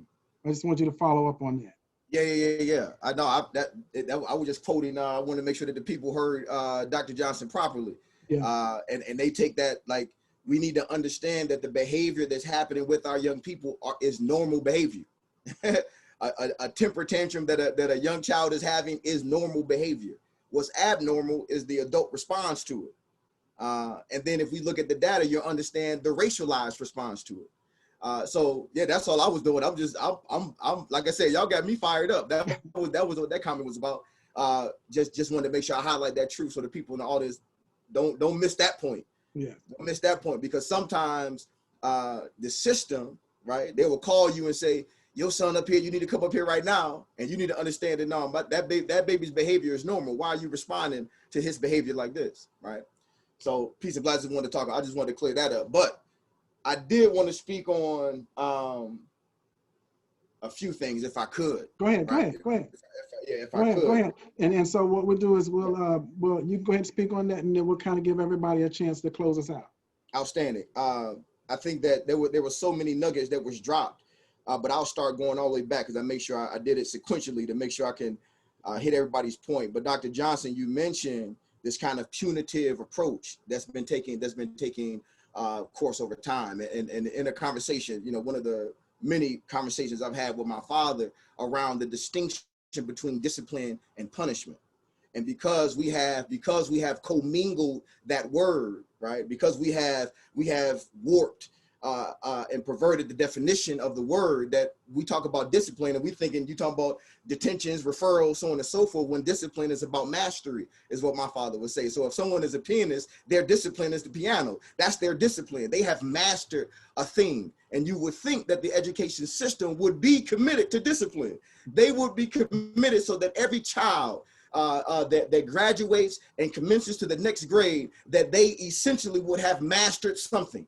I just want you to follow up on that. Yeah. I know I was just quoting, I want to make sure that the people heard Dr. Johnson properly. Yeah. And they take that, like, we need to understand that the behavior that's happening with our young people is normal behavior. a temper tantrum that a young child is having is normal behavior. What's abnormal is the adult response to it. And then if we look at the data, you'll understand the racialized response to it. So yeah, that's all I was doing. I'm like I said, y'all got me fired up. That was what that comment was about. Just wanted to make sure I highlight that truth so the people in the audience don't miss that point. Yeah, don't miss that point, because sometimes the system, right? They will call you and say, your son up here, you need to come up here right now, and you need to understand that no, but that baby's behavior is normal. Why are you responding to his behavior like this, right? So peace and blessings. Want to talk. I just wanted to clear that up. But I did want to speak on a few things, if I could. Go ahead, Right? go ahead. If Go I ahead, could. go ahead. And so what we'll do is well, you go ahead and speak on that, and then we'll kind of give everybody a chance to close us out. Outstanding. I think that there were so many nuggets that was dropped, but I'll start going all the way back because I make sure I did it sequentially to make sure I can hit everybody's point. But Dr. Johnson, you mentioned this kind of punitive approach that's been taking course over time, and in a conversation, you know, one of the many conversations I've had with my father around the distinction between discipline and punishment. And because we have commingled that word, right? Because we have warped and perverted the definition of the word, that we talk about discipline and we thinking you talk about detentions, referrals, so on and so forth, when discipline is about mastery, is what my father would say. So if someone is a pianist, their discipline is the piano. That's their discipline. They have mastered a thing. And you would think that the education system would be committed to discipline. They would be committed so that every child that graduates and commences to the next grade, that they essentially would have mastered something.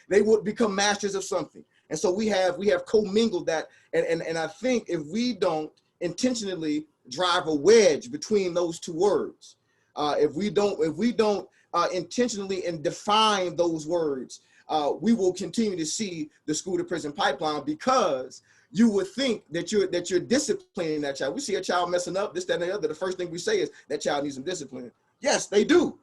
They would become masters of something. And so we have commingled that. And I think if we don't intentionally drive a wedge between those two words, if we don't intentionally and define those words, we will continue to see the school to prison pipeline, because you would think that you're disciplining that child. We see a child messing up, this, that, and the other. The first thing we say is that child needs some discipline. Yes, they do,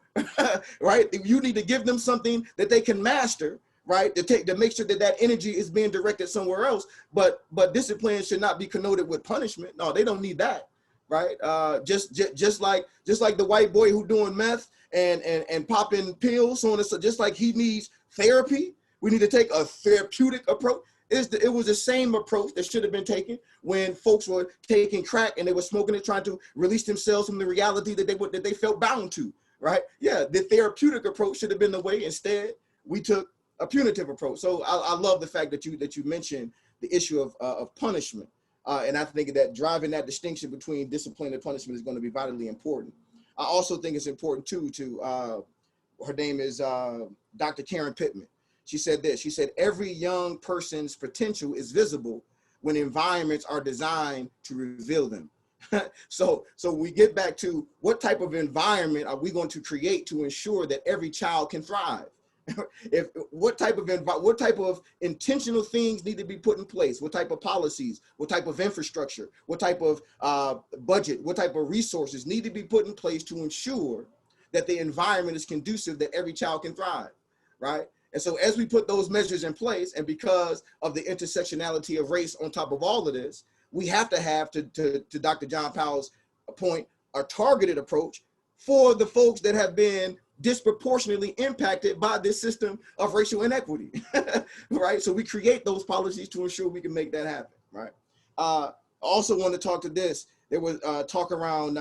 right? You need to give them something that they can master, right? To make sure that that energy is being directed somewhere else. But discipline should not be connoted with punishment. No, they don't need that, right? Just like the white boy who doing meth and popping pills, so on and so, just like he needs therapy, we need to take a therapeutic approach. It was the same approach that should have been taken when folks were taking crack and they were smoking it, trying to release themselves from the reality that they felt bound to, right? Yeah, the therapeutic approach should have been the way. Instead, we took a punitive approach. So I love the fact that you mentioned the issue of punishment, and I think that driving that distinction between discipline and punishment is going to be vitally important. I also think it's important too her name is Dr. Karen Pittman. She said this. She said, every young person's potential is visible when environments are designed to reveal them. So we get back to what type of environment are we going to create to ensure that every child can thrive? What type of intentional things need to be put in place? What type of policies? What type of infrastructure? What type of budget? What type of resources need to be put in place to ensure that the environment is conducive that every child can thrive, right? And so as we put those measures in place, and because of the intersectionality of race on top of all of this, we have to have, to Dr. John Powell's point, a targeted approach for the folks that have been disproportionately impacted by this system of racial inequity, right? So we create those policies to ensure we can make that happen, right? I also want to talk to this. There was talk around,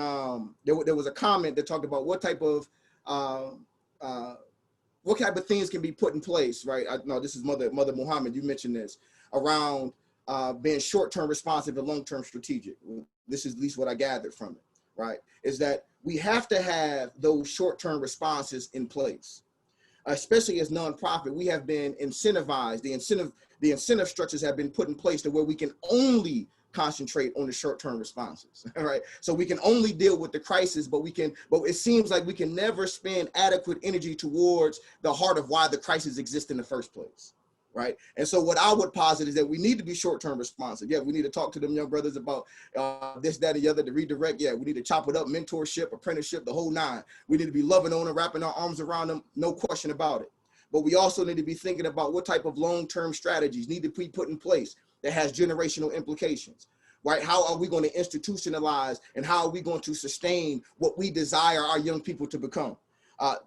there was a comment that talked about what type of things can be put in place, right? No, this is Mother Muhammad, you mentioned this, around being short-term responsive and long-term strategic. This is at least what I gathered from it, right? Is that we have to have those short-term responses in place. Especially as nonprofit, we have been incentivized, the incentive structures have been put in place to where we can only concentrate on the short-term responses, right? So we can only deal with the crisis, but it seems like we can never spend adequate energy towards the heart of why the crisis exists in the first place, right? And so what I would posit is that we need to be short-term responsive. Yeah, we need to talk to them young brothers about this, that, and the other, to redirect. Yeah, we need to chop it up, mentorship, apprenticeship, the whole nine. We need to be loving on them, wrapping our arms around them, no question about it. But we also need to be thinking about what type of long-term strategies need to be put in place that has generational implications, right? How are we going to institutionalize, and how are we going to sustain what we desire our young people to become?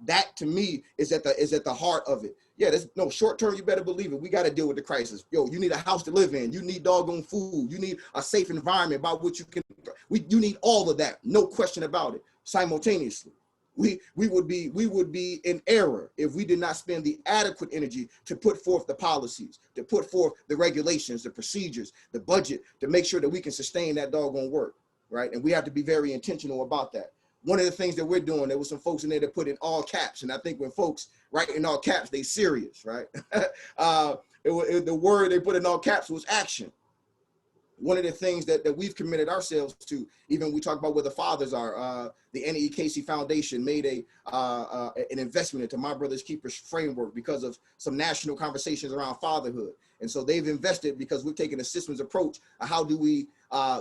That to me is at the heart of it. Yeah, there's no short term, you better believe it. We got to deal with the crisis. Yo, you need a house to live in. You need doggone food. You need a safe environment by which you need all of that. No question about it. Simultaneously. We would be in error if we did not spend the adequate energy to put forth the policies, to put forth the regulations, the procedures, the budget, to make sure that we can sustain that doggone work, right? And we have to be very intentional about that. one of the things that we're doing, there was some folks in there that put in all caps. And I think when folks write in all caps, they serious, right? The word they put in all caps was action. One of the things that we've committed ourselves to, even when we talk about where the fathers are, the Annie E. Casey Foundation made an investment into My Brother's Keepers framework because of some national conversations around fatherhood. And so they've invested because we've taken a systems approach of how do we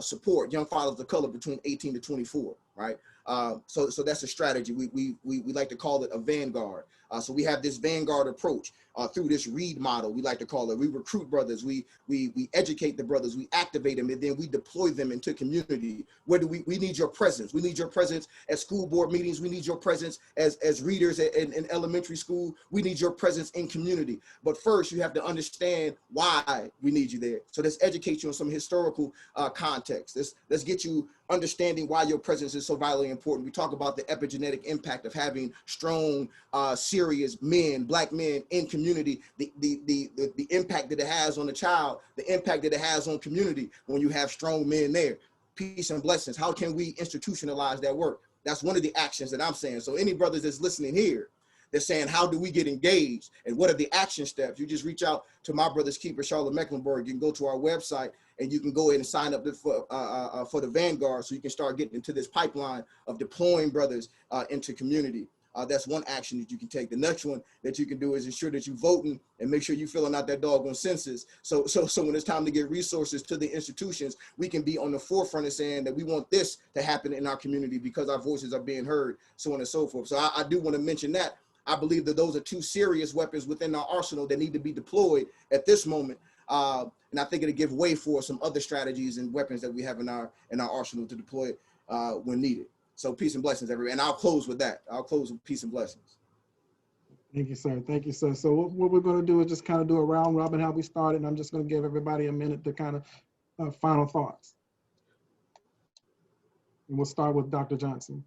support young fathers of color between 18 to 24, right? So that's a strategy. We like to call it a vanguard. So we have this vanguard approach through this READ model, we like to call it. We recruit brothers, we educate the brothers, we activate them, and then we deploy them into community. Where do we need your presence? We need your presence at school board meetings. We need your presence as readers in elementary school. We need your presence in community. But first, you have to understand why we need you there. So let's educate you on some historical context. Let's get you understanding why your presence is so vitally important. We talk about the epigenetic impact of having strong, serious men, Black men in community, the impact that it has on the child, the impact that it has on community when you have strong men there. Peace and blessings. How can we institutionalize that work? That's one of the actions that I'm saying. So any brothers that's listening here, they're saying, how do we get engaged? And what are the action steps? You just reach out to My Brother's Keeper, Charlotte Mecklenburg. You can go to our website and you can go ahead and sign up for the Vanguard so you can start getting into this pipeline of deploying brothers into community. That's one action that you can take. The next one that you can do is ensure that you're voting and make sure you're filling out that doggone census. So when it's time to get resources to the institutions, we can be on the forefront of saying that we want this to happen in our community because our voices are being heard, so on and so forth. So I do want to mention that. I believe that those are two serious weapons within our arsenal that need to be deployed at this moment. And I think it'll give way for some other strategies and weapons that we have in our arsenal to deploy when needed. So peace and blessings, everybody. And I'll close with that. I'll close with peace and blessings. Thank you, sir. Thank you, sir. So what we're going to do is just kind of do a round robin how we started. And I'm just going to give everybody a minute to kind of final thoughts. And we'll start with Dr. Johnson.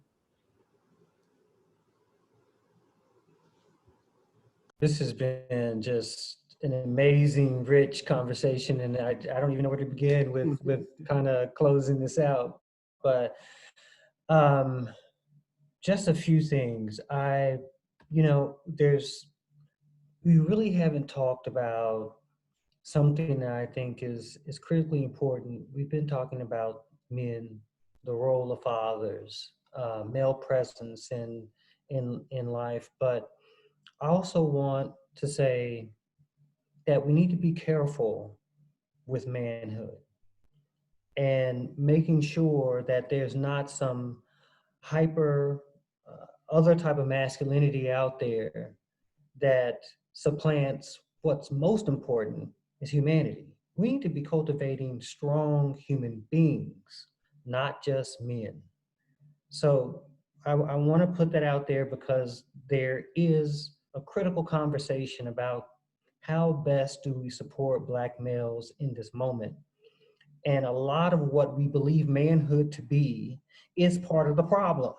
This has been just an amazing, rich conversation, and I don't even know where to begin with kind of closing this out. But just a few things. We really haven't talked about something that I think is critically important. We've been talking about men, the role of fathers, male presence in life, but I also want to say that we need to be careful with manhood and making sure that there's not some hyper other type of masculinity out there that supplants what's most important is humanity. We need to be cultivating strong human beings, not just men. So I want to put that out there because there is a critical conversation about how best do we support Black males in this moment. And a lot of what we believe manhood to be is part of the problem.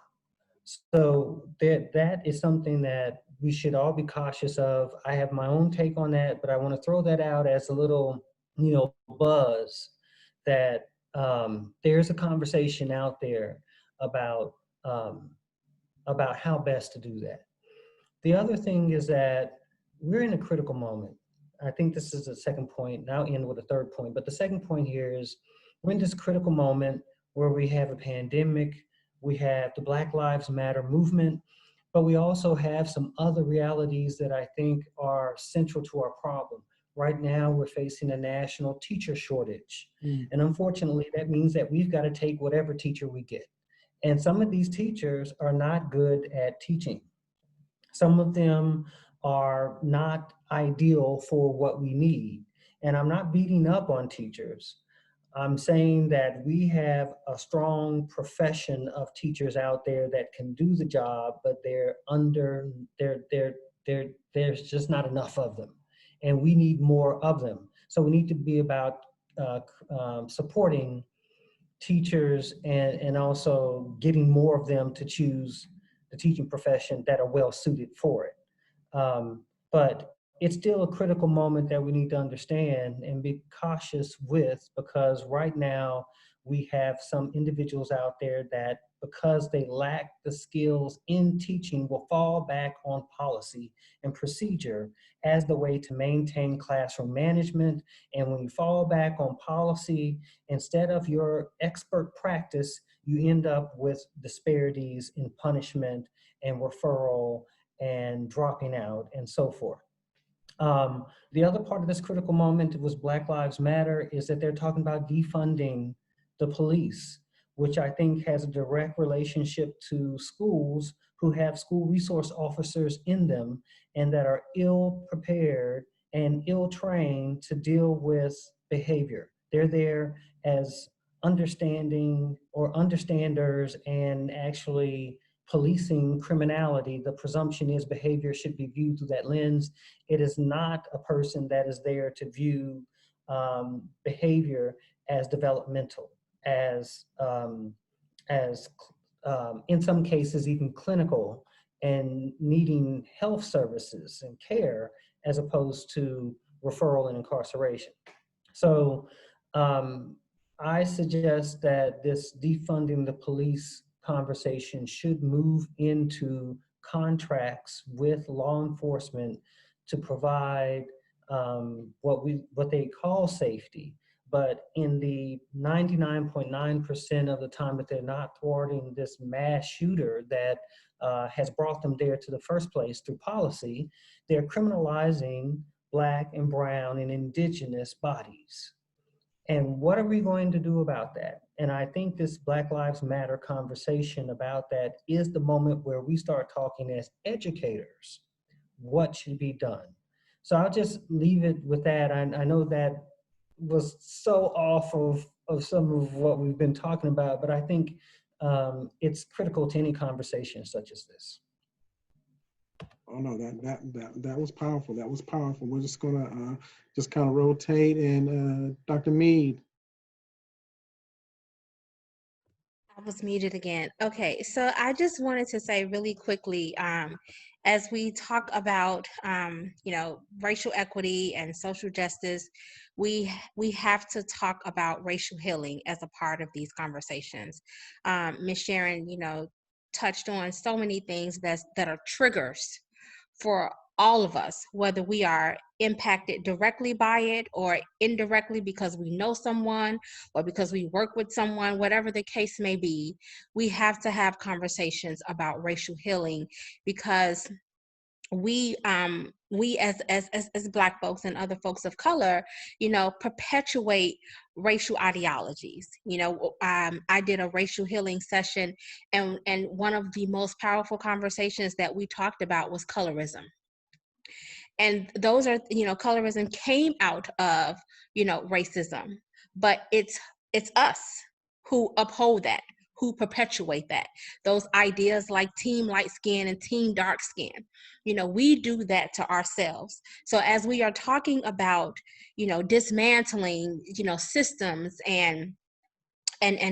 So that is something that we should all be cautious of. I have my own take on that, but I want to throw that out as a little, buzz that there's a conversation out there about how best to do that. The other thing is that we're in a critical moment. I think this is the second point, and I'll end with a third point. But the second point here is we're in this critical moment where we have a pandemic, we have the Black Lives Matter movement, but we also have some other realities that I think are central to our problem. Right now, we're facing a national teacher shortage. And unfortunately, that means that we've got to take whatever teacher we get. And some of these teachers are not good at teaching. Some of them are not ideal for what we need. And I'm not beating up on teachers. I'm saying that we have a strong profession of teachers out there that can do the job, but there's just not enough of them. And we need more of them. So we need to be about supporting teachers and also getting more of them to choose the teaching profession that are well suited for it. But it's still a critical moment that we need to understand and be cautious with, because right now we have some individuals out there that, because they lack the skills in teaching, will fall back on policy and procedure as the way to maintain classroom management. And when you fall back on policy, instead of your expert practice, you end up with disparities in punishment and referral and dropping out and so forth. The other part of this critical moment was Black Lives Matter, is that they're talking about defunding the police, which I think has a direct relationship to schools who have school resource officers in them and that are ill prepared and ill trained to deal with behavior. They're there as understanding or understanders and actually policing criminality. The presumption is behavior should be viewed through that lens. It is not a person that is there to view behavior as developmental, as in some cases even clinical and needing health services and care, as opposed to referral and incarceration. So I suggest that this defunding the police conversation should move into contracts with law enforcement to provide what they call safety, but in the 99.9% of the time that they're not thwarting this mass shooter that has brought them there to the first place through policy, they're criminalizing Black and brown and indigenous bodies. And what are we going to do about that? And I think this Black Lives Matter conversation about that is the moment where we start talking as educators, what should be done? So I'll just leave it with that. I know that was so off of some of what we've been talking about, but I think it's critical to any conversation such as this. Oh no, that was powerful. That was powerful. We're just gonna just kind of rotate, and Dr. Mead. I was muted again. Okay, so I just wanted to say really quickly, as we talk about, racial equity and social justice, we have to talk about racial healing as a part of these conversations. Ms. Sharon, touched on so many things that are triggers for all of us, whether we are impacted directly by it or indirectly because we know someone or because we work with someone, whatever the case may be. We have to have conversations about racial healing, because we as Black folks and other folks of color, perpetuate racial ideologies. I did a racial healing session, and one of the most powerful conversations that we talked about was colorism. And those are, colorism came out of, racism, but it's us who uphold that, who perpetuate that. Those ideas like team light skin and team dark skin, we do that to ourselves. So as we are talking about, dismantling, systems and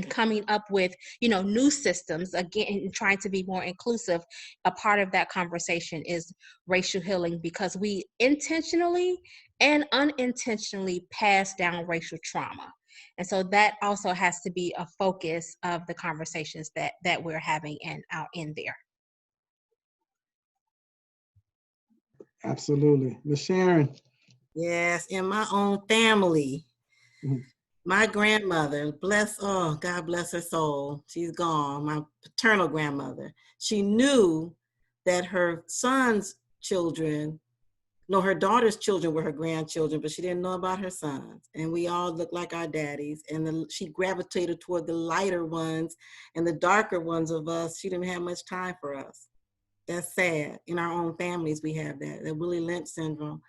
coming up with, new systems, again, trying to be more inclusive, a part of that conversation is racial healing, because we intentionally and unintentionally pass down racial trauma. And so that also has to be a focus of the conversations that we're having out in there. Absolutely. Ms. Sharon. Yes, in my own family. Mm-hmm. My grandmother, God bless her soul, she's gone, my paternal grandmother, she knew that her son's children, her daughter's children were her grandchildren, but she didn't know about her sons. And we all looked like our daddies. And she gravitated toward the lighter ones, and the darker ones of us, she didn't have much time for us. That's sad. In our own families, we have that Willie Lynch syndrome.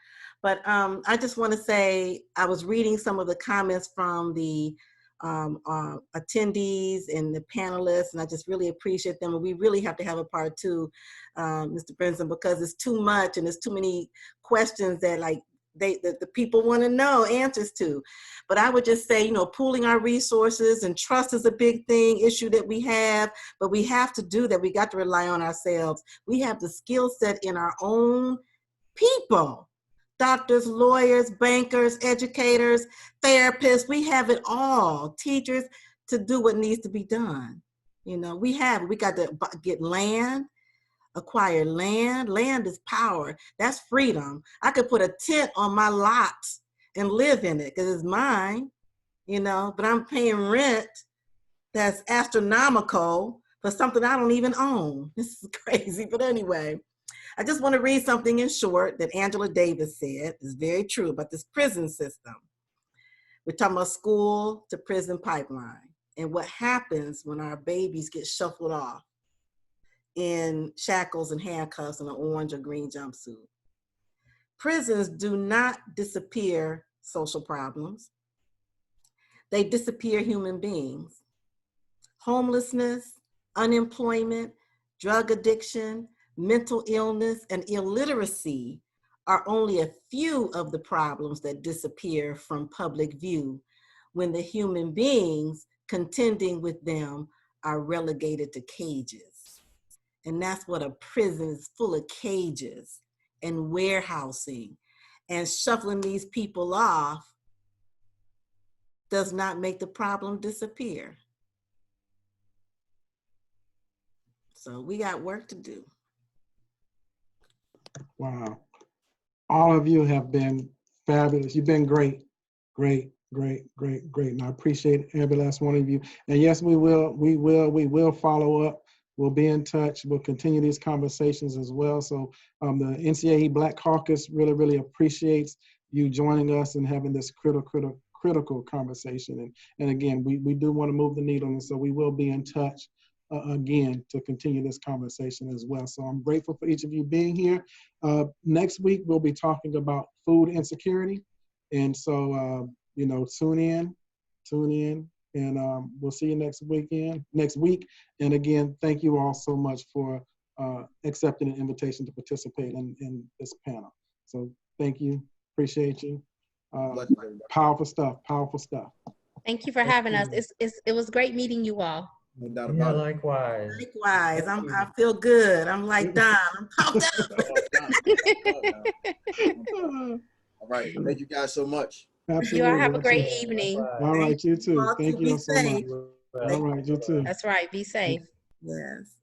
But I just want to say, I was reading some of the comments from the attendees and the panelists, and I just really appreciate them. And we really have to have a part two, Mr. Brinson, because it's too much and there's too many questions that the people want to know answers to. But I would just say, pooling our resources, and trust is a big issue that we have, but we have to do that. We got to rely on ourselves. We have the skill set in our own people. Doctors, lawyers, bankers, educators, therapists, we have it all. Teachers, to do what needs to be done. You know, we got to get land, acquire land. Land is power. That's freedom. I could put a tent on my lot and live in it because it's mine, you know, but I'm paying rent that's astronomical for something I don't even own. This is crazy. But anyway, I just want to read something in short that Angela Davis said. It's very true about this prison system. We're talking about school to prison pipeline and what happens when our babies get shuffled off in shackles and handcuffs and an orange or green jumpsuit. Prisons do not disappear social problems. They disappear human beings. Homelessness, unemployment, drug addiction, mental illness, and illiteracy are only a few of the problems that disappear from public view when the human beings contending with them are relegated to cages. And that's what a prison is, full of cages and warehousing, and shuffling these people off does not make the problem disappear. So we got work to do. Wow. All of you have been fabulous. You've been great, great, great, great, great. And I appreciate every last one of you. And yes, we will follow up. We'll be in touch. We'll continue these conversations as well. So the NCAE Black Caucus really, really appreciates you joining us and having this critical conversation. And again, we do want to move the needle. And so we will be in touch again to continue this conversation as well. So I'm grateful for each of you being here. Next week, we'll be talking about food insecurity. And so, you know, tune in, and we'll see you next week. And again, thank you all so much for accepting an invitation to participate in this panel. So thank you, appreciate you. Powerful stuff. Thank you for having us. It was great meeting you all. No doubt Yeah, about it. likewise. Likewise, I feel good. I'm like Don, I'm pumped up. All right. Thank you guys so much. Absolutely. You all have a great evening. All right, you too. Well, Thank be you so much. safe. All right, you too. That's right. Be safe. Yes.